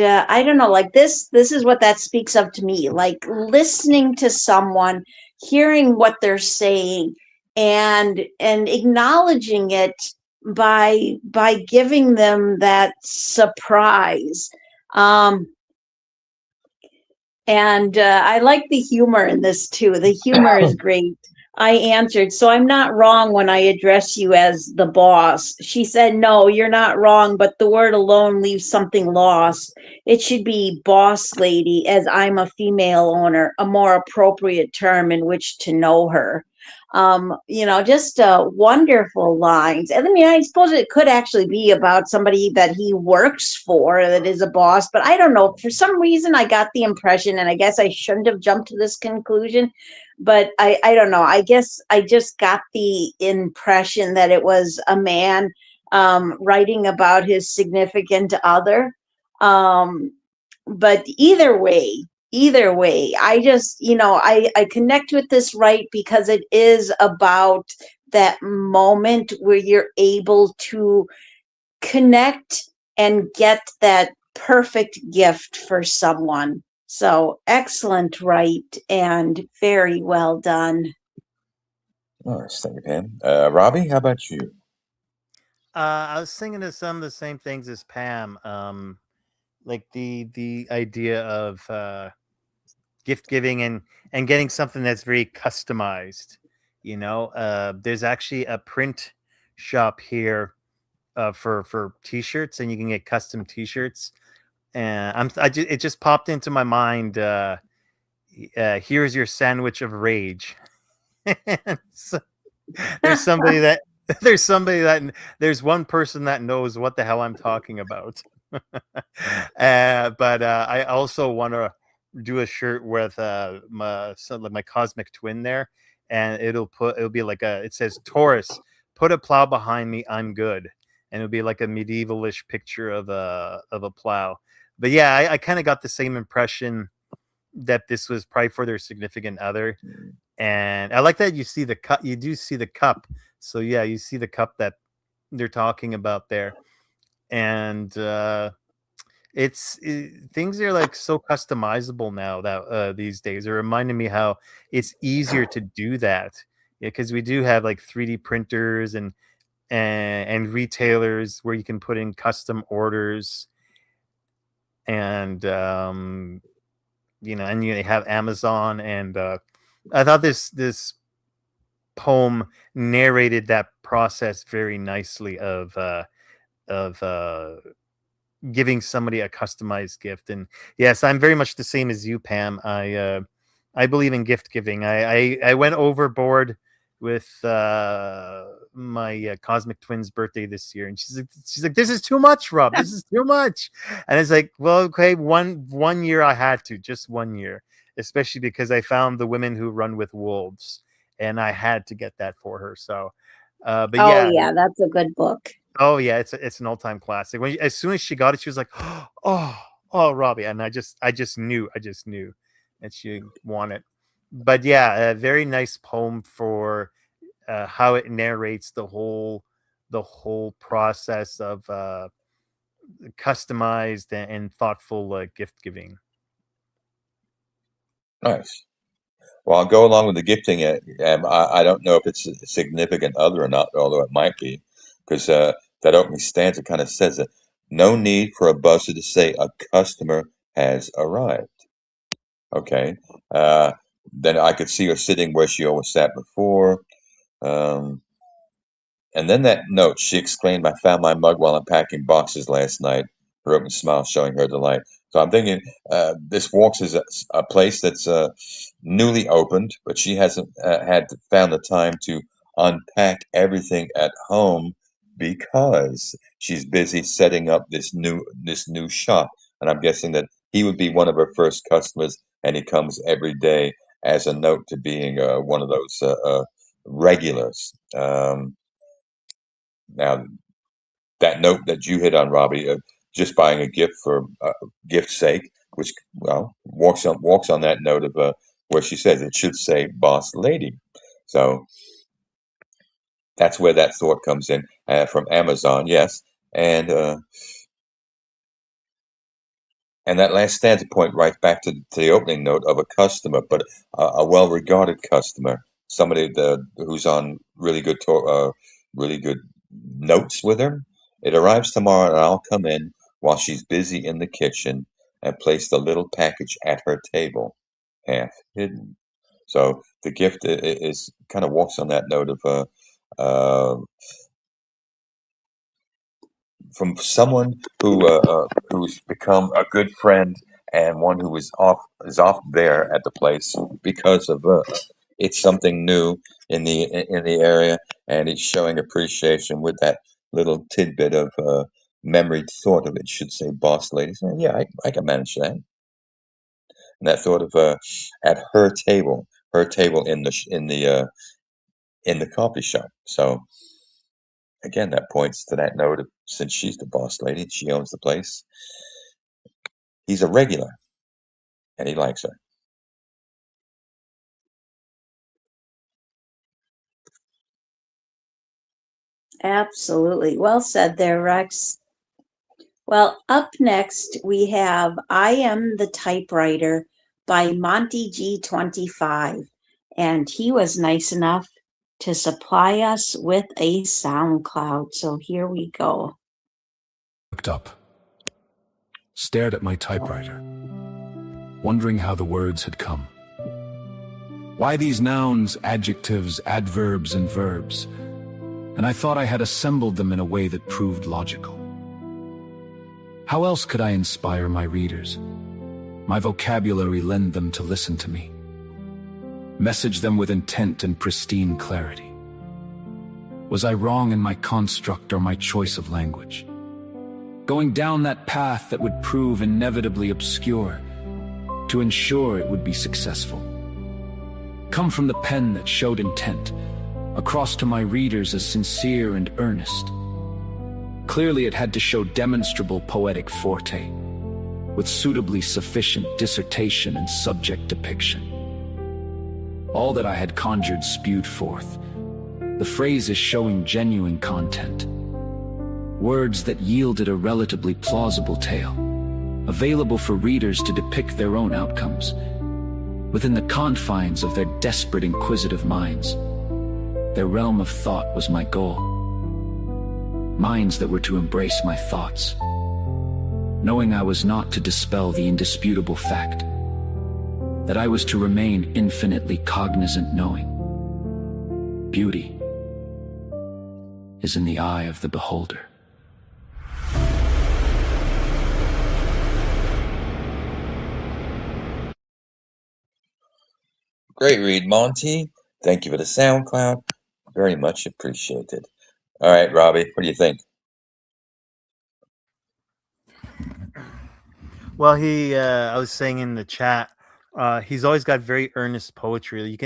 I don't know, like this is what that speaks of to me, like listening to someone, hearing what they're saying, and acknowledging it by giving them that surprise. um and I like the humor in this too. The humor is great. I answered, so I'm not wrong when I address you as the boss. She said, no, you're not wrong, but the word alone leaves something lost. It should be boss lady, as I'm a female owner, a more appropriate term in which to know her. Just wonderful lines. And I mean, I suppose it could actually be about somebody that he works for that is a boss, but I don't know. For some reason, I got the impression, and I guess I shouldn't have jumped to this conclusion, but I don't know. I guess I just got the impression that it was a man writing about his significant other. Um, but either way, I just, I connect with this right because it is about that moment where you're able to connect and get that perfect gift for someone. So excellent, right, and very well done. Nice, thank you, Pam. Robbie, how about you? I was thinking of some of the same things as Pam. Like the idea of gift giving and getting something that's very customized. There's actually a print shop here for t-shirts, and you can get custom t-shirts. And it just popped into my mind. Here's your sandwich of rage. So there's somebody that there's one person that knows what the hell I'm talking about. But I also want to do a shirt with my cosmic twin there, and it'll be like it says Taurus, put a plow behind me, I'm good, and it'll be like a medievalish picture of a plow. But yeah, I kind of got the same impression that this was probably for their significant other. And I like that you see the cup. You do see the cup. So yeah, you see the cup that they're talking about there. and things are like so customizable now that these days. It reminded me how it's easier to do that, because we do have like 3D printers and retailers where you can put in custom orders, and and you have Amazon, and I thought this poem narrated that process very nicely of giving somebody a customized gift. And yes, I'm very much the same as you, Pam. I believe in gift giving. I went overboard with my cosmic twin's birthday this year, and she's like, this is too much, Rob. This is too much. And it's like, well, okay, one year I had to, just 1 year, especially because I found The Women Who Run with Wolves, and I had to get that for her. So, but yeah, that's a good book. Oh yeah, it's an all-time classic. As soon as she got it, she was like, "Oh, Robbie," and I just knew that she wanted it. But yeah, a very nice poem for how it narrates the whole process of customized and thoughtful gift giving. Nice. Well, I'll go along with the gifting. I don't know if it's a significant other or not, although it might be, because that opening stanza kind of says it. No need for a buzzer to say a customer has arrived. Okay. Then I could see her sitting where she always sat before. And then that note, she exclaimed, I found my mug while unpacking boxes last night. Her open smile showing her delight. So I'm thinking this Walks is a place that's newly opened, but she hasn't found the time to unpack everything at home because she's busy setting up this new shop. And I'm guessing that he would be one of her first customers, and he comes every day as a note to being one of those regulars. Now, that note that you hit on, Robbie, just buying a gift for gift's sake, which walks on that note of where she says it should say "boss lady." So that's where that thought comes in from Amazon, yes, and that last stanza point right back to the opening note of a customer, but a well-regarded customer, somebody who's on really good notes with her. It arrives tomorrow, and I'll come in while she's busy in the kitchen and place the little package at her table, half hidden. So the gift is kind of walks on that note of from someone who's become a good friend and one who is off there at the place because of it's something new in the area, and he's showing appreciation with that little tidbit of memory thought of it should say boss lady. So, yeah, I can manage that. And that thought of at her table in the coffee shop. So again, that points to that note of, since she's the boss lady, she owns the place. He's a regular, and he likes her. Absolutely. Well said there, Rex. Well, up next, we have I Am the Typewriter by Monty G25. And he was nice enough to supply us with a SoundCloud. So here we go. Looked up, stared at my typewriter, wondering how the words had come. Why these nouns, adjectives, adverbs, and verbs? And I thought I had assembled them in a way that proved logical. How else could I inspire my readers? My vocabulary lend them to listen to me. Message them with intent and pristine clarity. Was I wrong in my construct or my choice of language? Going down that path that would prove inevitably obscure, to ensure it would be successful. Come from the pen that showed intent, across to my readers as sincere and earnest. Clearly it had to show demonstrable poetic forte, with suitably sufficient dissertation and subject depiction. All that I had conjured spewed forth, the phrases showing genuine content. words that yielded a relatively plausible tale, available for readers to depict their own outcomes, within the confines of their desperate, inquisitive minds. Their realm of thought was my goal. Minds that were to embrace my thoughts, knowing I was not to dispel the indisputable fact that I was to remain infinitely cognizant, knowing beauty is in the eye of the beholder. Great read, Monty. Thank you for the SoundCloud. Very much appreciated. All right, Robbie, what do you think? Well, I was saying in the chat, he's always got very earnest poetry.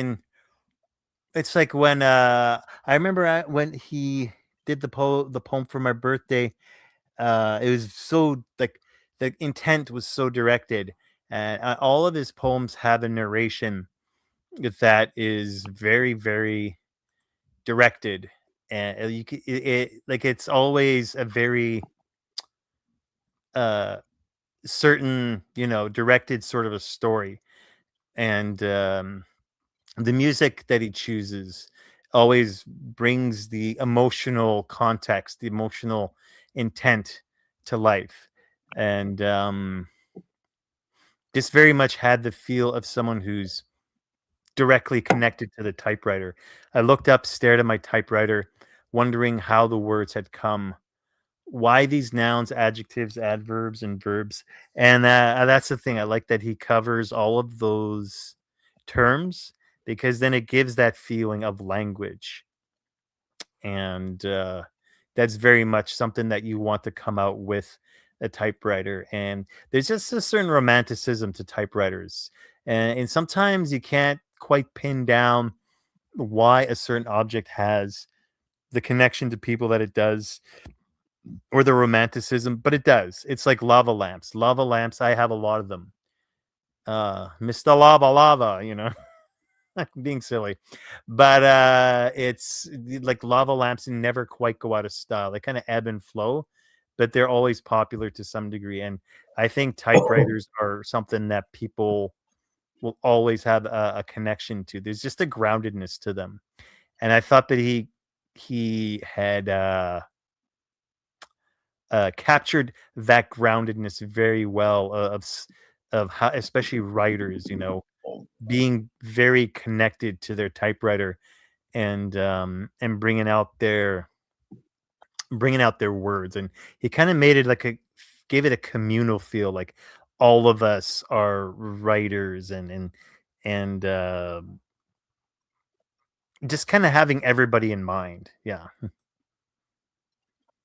It's like when, I remember when he did the poem for my birthday, it was so, like, the intent was so directed, and all of his poems have a narration that is very, very directed, and like, it's always a very certain, directed sort of a story. And the music that he chooses always brings the emotional context, the emotional intent to life. And this very much had the feel of someone who's directly connected to the typewriter. I looked up, stared at my typewriter, wondering how the words had come, why these nouns, adjectives, adverbs, and verbs. And that's the thing. I like that he covers all of those terms, because then it gives that feeling of language. And that's very much something that you want to come out with a typewriter. And there's just a certain romanticism to typewriters. And sometimes you can't quite pin down why a certain object has the connection to people that it does, or the romanticism, but it does. It's like lava lamps. Lava lamps, I have a lot of them. Mr. Lava, being silly. But it's like lava lamps never quite go out of style. They kind of ebb and flow, but they're always popular to some degree. And I think typewriters are something that people will always have a connection to. There's just a groundedness to them. And I thought that he had captured that groundedness very well, of how, especially writers, being very connected to their typewriter, and bringing out their words. And he kind of made it gave it a communal feel, like all of us are writers, and just kind of having everybody in mind. Yeah.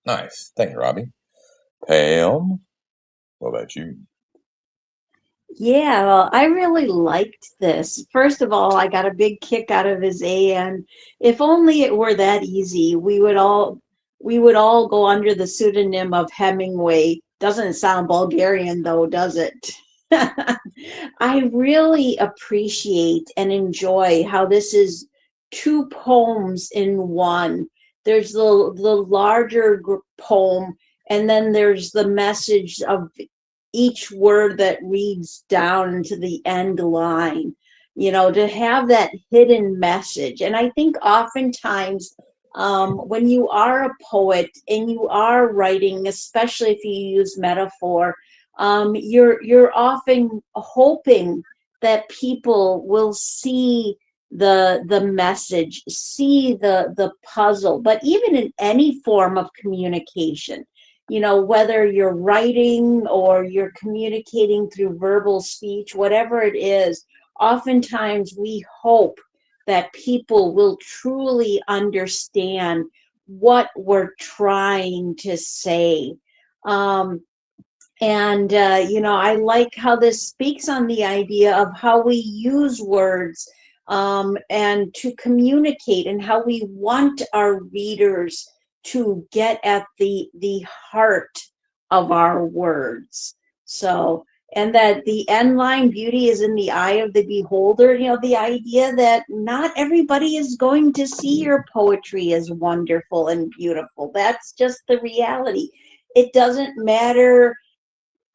Nice. Thank you, Robbie. Pam, what about you? Yeah, well, I really liked this. First of all, I got a big kick out of his AN. If only it were that easy, we would all go under the pseudonym of Hemingway. Doesn't sound Bulgarian though, does it? I really appreciate and enjoy how this is two poems in one. There's the larger poem, and then there's the message of each word that reads down into the end line, to have that hidden message. And I think oftentimes, when you are a poet and you are writing, especially if you use metaphor, you're often hoping that people will see the message, see the puzzle. But even in any form of communication, whether you're writing or you're communicating through verbal speech, whatever it is, oftentimes we hope that people will truly understand what we're trying to say. I like how this speaks on the idea of how we use words, and to communicate, and how we want our readers to get at the heart of our words. So and that the end line, beauty is in the eye of the beholder. The idea that not everybody is going to see your poetry as wonderful and beautiful. That's just the reality. It doesn't matter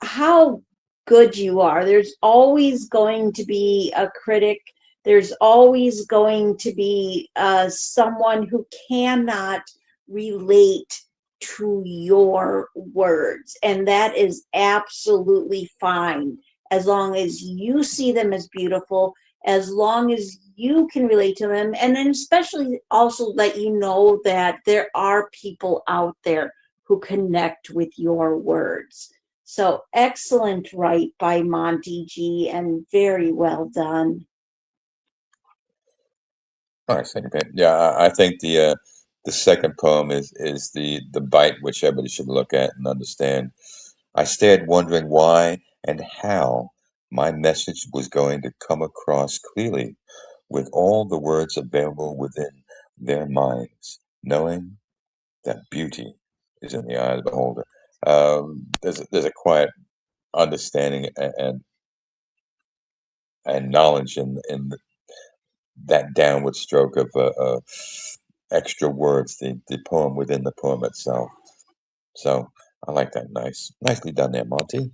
how good you are. There's always going to be a critic. There's always going to be someone who cannot relate to your words. And that is absolutely fine, as long as you see them as beautiful, as long as you can relate to them. And then especially also let you know that there are people out there who connect with your words. So excellent write by Monty G, and very well done. Nice, thank you, Pam. Yeah, I think the second poem is the bite which everybody should look at and understand. I stared, wondering why and how my message was going to come across clearly with all the words available within their minds, knowing that beauty is in the eye of the beholder. There's a quiet understanding and knowledge in that downward stroke of extra words, the poem within the poem itself. So I like that. Nicely done there, Monty.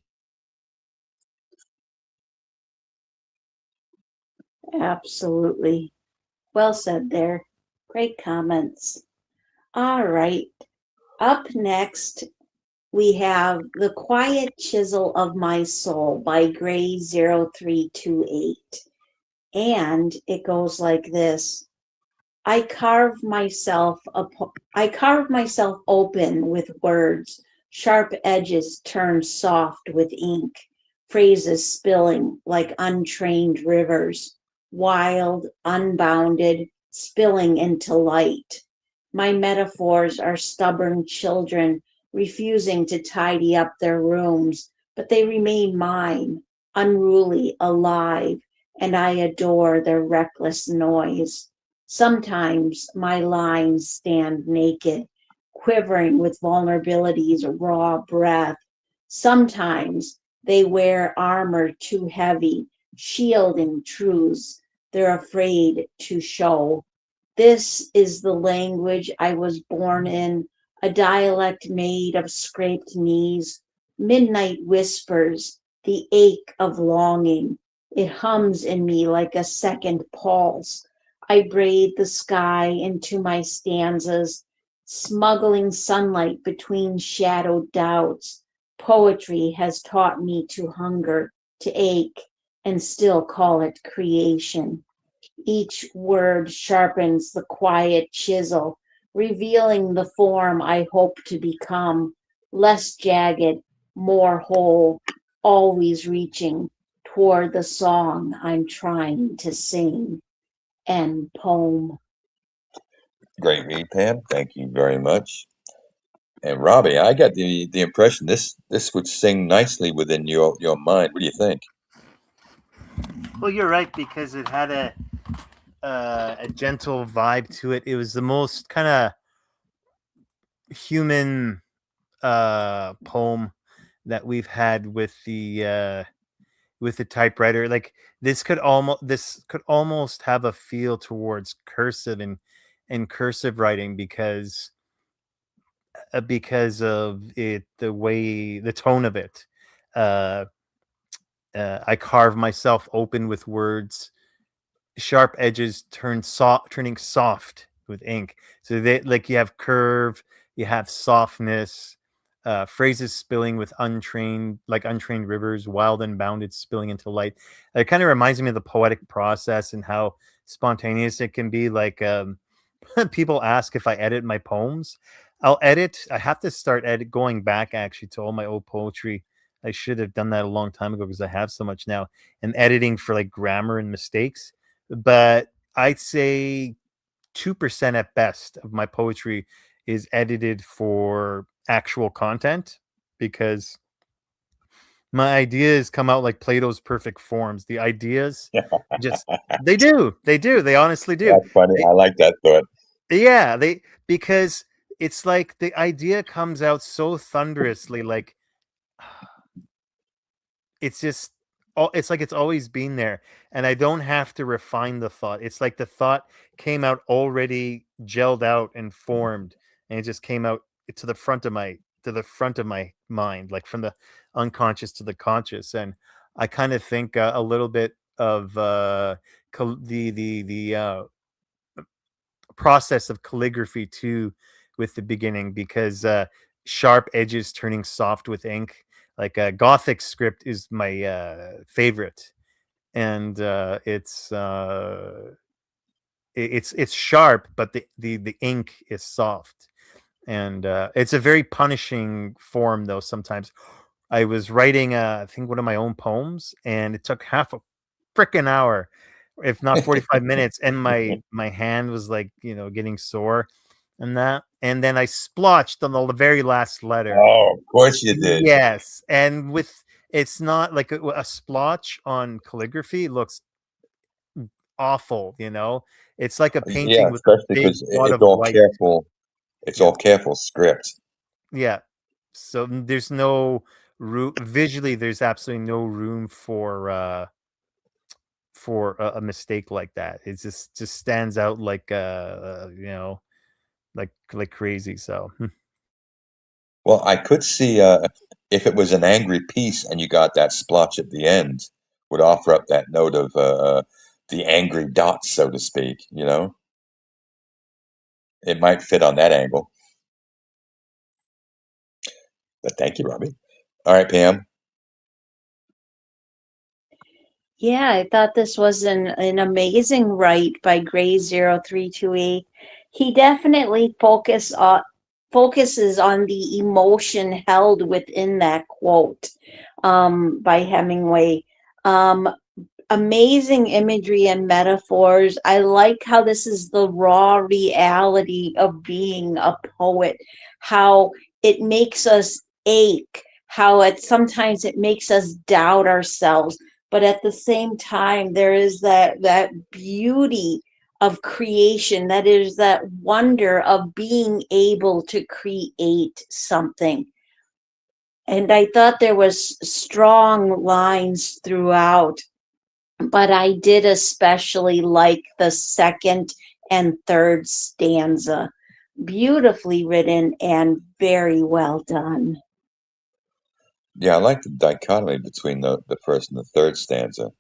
Absolutely. Well said there. Great comments. All right. Up next, we have The Quiet Chisel of My Soul by Gray0328. And it goes like this. I carve myself open with words, sharp edges turned soft with ink, phrases spilling like untrained rivers, wild, unbounded, spilling into light. My metaphors are stubborn children refusing to tidy up their rooms, but they remain mine, unruly, alive, and I adore their reckless noise. Sometimes my lines stand naked, quivering with vulnerability's raw breath. Sometimes they wear armor too heavy, shielding truths they're afraid to show. This is the language I was born in, a dialect made of scraped knees, midnight whispers, the ache of longing. It hums in me like a second pulse. I braid the sky into my stanzas, smuggling sunlight between shadowed doubts. Poetry has taught me to hunger, to ache, and still call it creation. Each word sharpens the quiet chisel, revealing the form I hope to become, less jagged, more whole, always reaching toward the song I'm trying to sing. End poem. Great read, Pam. Thank you very much. And Robbie, I got the impression this would sing nicely within your mind. What do you think? Well, you're right, because it had a gentle vibe to it. It was the most kind of human poem that we've had with the typewriter. Like this could almost have a feel towards cursive and cursive writing because of it, the tone of it. I carve myself open with words, sharp edges turning soft with ink. So they, like, you have curve, you have softness, phrases spilling with untrained rivers, wild and bounded, spilling into light. It kind of reminds me of the poetic process and how spontaneous it can be. Like, people ask if I edit my poems. I have to start going back actually to all my old poetry. I should have done that a long time ago because I have so much now, and editing for like grammar and mistakes. But I'd say 2% at best of my poetry is edited for actual content, because my ideas come out like Plato's perfect forms. The ideas just they honestly do. That's funny. I like that thought. Yeah, because it's like the idea comes out so thunderously, like it's just it's like it's always been there, and I don't have to refine the thought. It's like the thought came out already gelled out and formed, and it just came out to the front of my mind, like from the unconscious to the conscious. And I kind of think a little bit of the process of calligraphy too, with the beginning, because sharp edges turning soft with ink. Like Gothic script is my favorite, and it's sharp, but the ink is soft, and it's a very punishing form though. Sometimes I was writing I think one of my own poems, and it took half a freaking hour, if not 45 minutes, and my hand was like, getting sore and that, and then I splotched on the very last letter. Oh, of course you did. Yes, and with it's not like a splotch on calligraphy looks awful, it's like a Yeah, painting with a especially big because wad it's of all white. careful. It's Yeah, all careful script. yeah. So there's no room visually. There's absolutely no room for a mistake like that. It just stands out like like crazy. So Well, I could see if it was an angry piece and you got that splotch at the end, would offer up that note of the angry dots, so to speak. It might fit on that angle. But thank you, Robbie. All right, Pam. Yeah, I thought this was an amazing write by Gray0328. He definitely focuses on the emotion held within that quote by Hemingway. Um, Amazing imagery and metaphors. I like how this is the raw reality of being a poet, how it makes us ache, how sometimes it makes us doubt ourselves, but at the same time there is that beauty of creation, that is that wonder of being able to create something. And I thought there was strong lines throughout, but I did especially like the second and third stanza. Beautifully written and very well done. Yeah, I like the dichotomy between the first and the third stanza.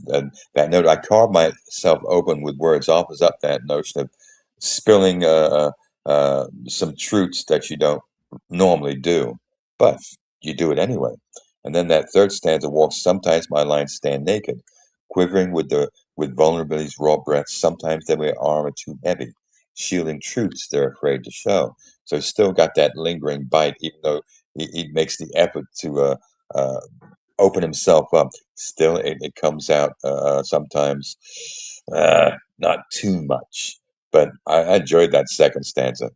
That note, I carved myself open with words, offers up that notion of spilling some truths that you don't normally do, but you do it anyway. And then that third stanza walks, sometimes my lines stand naked, quivering with vulnerability's raw breath. Sometimes they wear armor too heavy, shielding truths they're afraid to show. So he's still got that lingering bite, even though he makes the effort to uh, open himself up. Still, it comes out sometimes not too much. But I enjoyed that second stanza.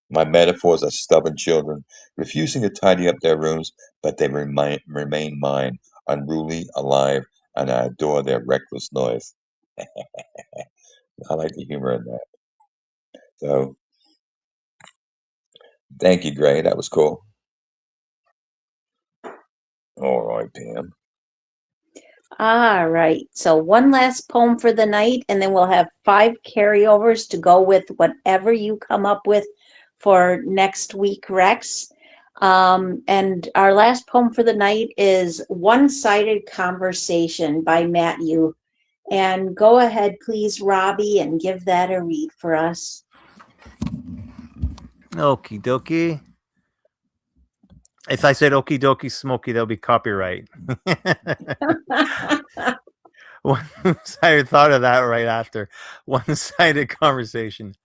My metaphors are stubborn children, refusing to tidy up their rooms, but they remain mine, unruly, alive, and I adore their reckless noise. I like the humor in that. So, thank you, Gray. That was cool. All right, Pam. All right. So one last poem for the night, and then we'll have 5 carryovers to go with whatever you come up with for next week, Rex. And our last poem for the night is One-Sided Conversation by Matthew. And go ahead, please, Robbie, and give that a read for us. okie dokie. If I said okie dokie smoky, that'll be copyright. I thought of that right after. One-sided conversation.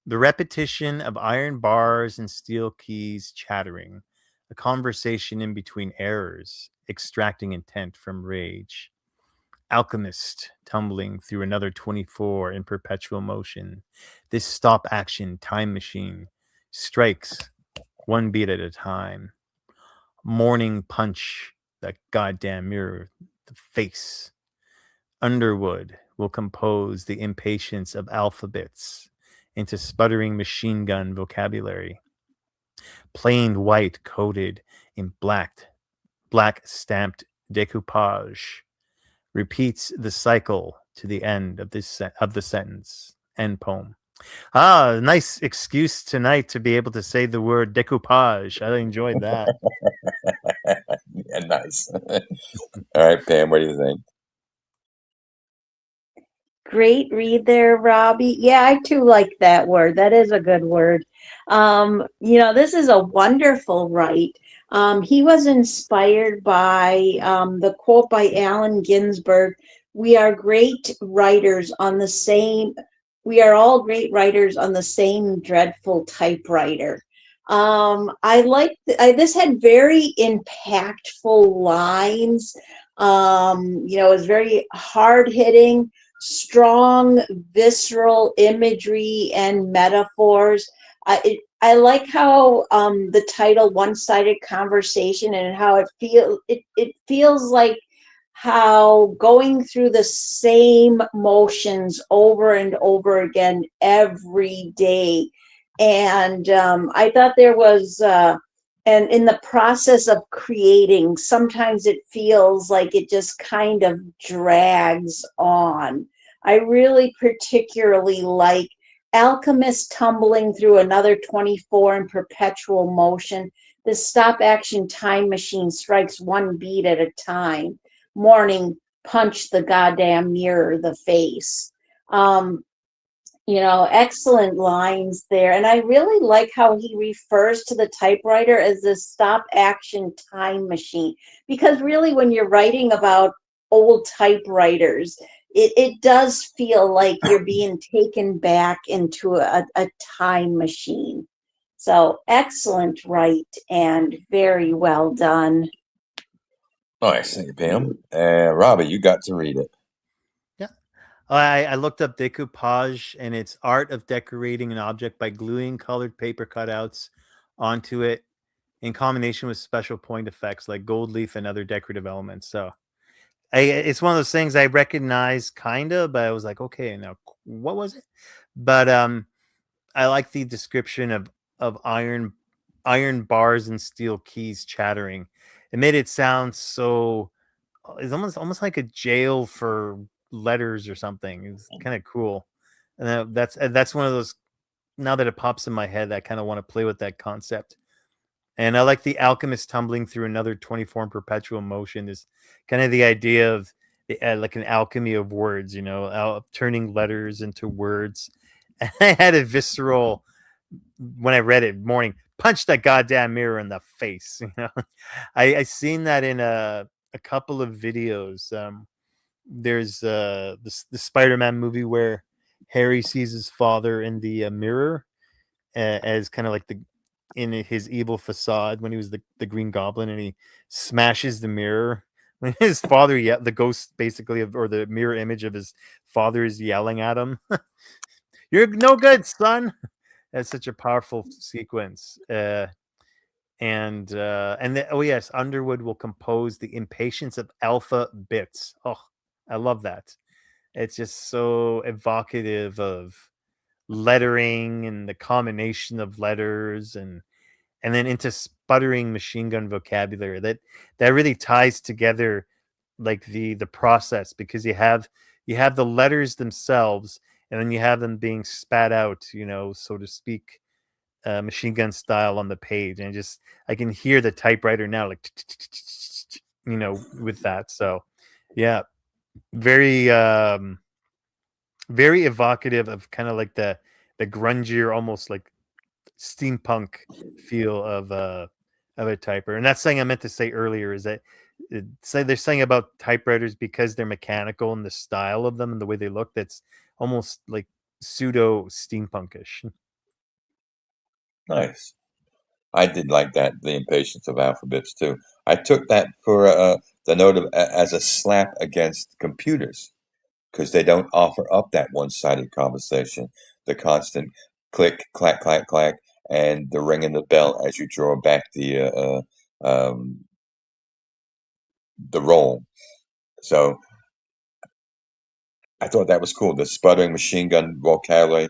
The repetition of iron bars and steel keys chattering. A conversation in between errors, extracting intent from rage. Alchemist tumbling through another 24 in perpetual motion. This stop action time machine strikes one beat at a time. Morning punch, that goddamn mirror, the face. Underwood will compose the impatience of alphabets into sputtering machine gun vocabulary. Plain white coded in black stamped Decoupage. Repeats the cycle to the end of the sentence. End poem. Ah, nice excuse tonight to be able to say the word decoupage. I enjoyed that. Yeah, nice. All right, Pam, what do you think? Great read there, Robbie. Yeah, I too like that word. That is a good word. This is a wonderful write. He was inspired by the quote by Allen Ginsberg. We are great writers on the same, we are all great writers on the same dreadful typewriter. This had very impactful lines. It was very hard hitting, strong, visceral imagery and metaphors. I like how the title "One-Sided Conversation" and how it feels like how going through the same motions over and over again every day. And I thought there was and in the process of creating, sometimes it feels like it just kind of drags on. I really particularly like alchemist tumbling through another 24 in perpetual motion. The stop action time machine strikes one beat at a time. Morning, punch the goddamn mirror, the face. Excellent lines there. And I really like how he refers to the typewriter as the stop action time machine. Because really, when you're writing about old typewriters, it does feel like you're being taken back into a time machine. So excellent write and very well done. Nice, thank you, Pam. Robbie, you got to read it. Yeah. I looked up decoupage, and it's art of decorating an object by gluing colored paper cutouts onto it in combination with special point effects like gold leaf and other decorative elements. So it's one of those things I recognize kind of, but I was like, okay, now what was it? But I like the description of iron bars and steel keys chattering. It made it sound so, it's almost like a jail for letters or something. It's kind of cool. And that's one of those, now that it pops in my head, I kind of want to play with that concept. And I like the alchemist tumbling through another 24 in perpetual motion is kind of the idea of like an alchemy of words, turning letters into words. And I had a visceral, when I read it, morning, punch that goddamn mirror in the face. I seen that in a couple of videos. There's the Spider-Man movie where Harry sees his father in the mirror as kind of like in his evil facade when he was the Green Goblin, and he smashes the mirror when his father, the ghost basically or the mirror image of his father is yelling at him. You're no good, son. That's such a powerful sequence. Oh yes, Underwood will compose the impatience of alpha bits. Oh, I love that. It's just so evocative of lettering and the combination of letters and then into sputtering machine gun vocabulary that really ties together like the process, because you have the letters themselves, and then you have them being spat out, so to speak, machine gun style on the page. And I can hear the typewriter now, like, with that. So yeah, very very evocative of kind of like the grungier, almost like steampunk feel of a typewriter. And that's something I meant to say earlier, is that they're saying about typewriters, because they're mechanical and the style of them and the way they look, that's almost like pseudo steampunkish. Nice. I did like that, the impatience of alphabets too. I took that for the note of as a slap against computers, because they don't offer up that one-sided conversation, the constant click, clack, clack, clack, and the ring in the bell as you draw back the roll. So I thought that was cool. The sputtering machine gun vocabulary,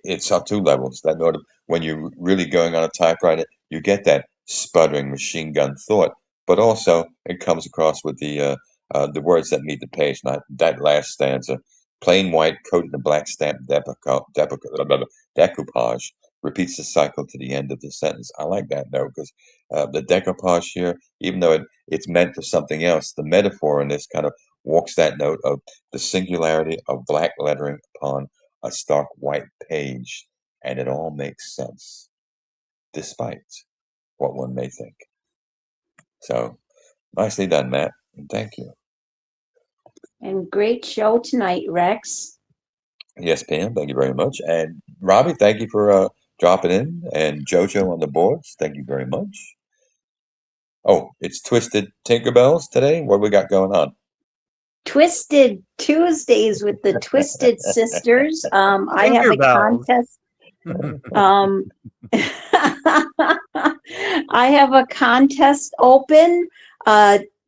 it's on two levels. That note of when you're really going on a typewriter, you get that sputtering machine gun thought, but also it comes across with the words that meet the page. Not that last stanza, plain white coated in black stamp decoupage repeats the cycle to the end of the sentence. I like that note because the decoupage here, even though it's meant for something else, the metaphor in this kind of walks that note of the singularity of black lettering upon a stark white page, and it all makes sense, despite what one may think. So nicely done, Matt, and thank you. And great show tonight, Rex. Yes, Pam, thank you very much. And Robbie, thank you for dropping in. And Jojo on the boards, thank you very much. Oh, it's Twisted Tinkerbells today. What we got going on? Twisted Tuesdays with the Twisted Sisters. I have a Tinkerbells. contest. I have a contest open.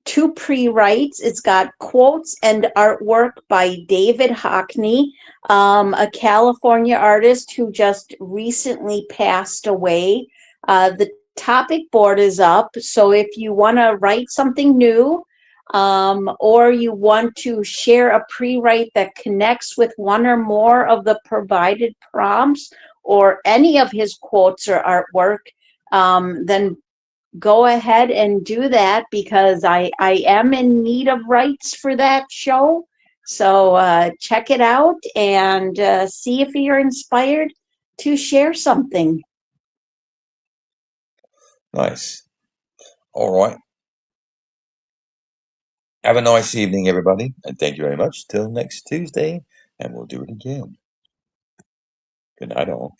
Two pre-writes. It's got quotes and artwork by David Hockney, a California artist who just recently passed away. The topic board is up, so if you want to write something new, or you want to share a pre-write that connects with one or more of the provided prompts or any of his quotes or artwork, then go ahead and do that, because I am in need of rights for that show. So check it out and see if you're inspired to share something. Nice. All right. Have a nice evening, everybody, and thank you very much. Till next Tuesday, and we'll do it again. Good night, all.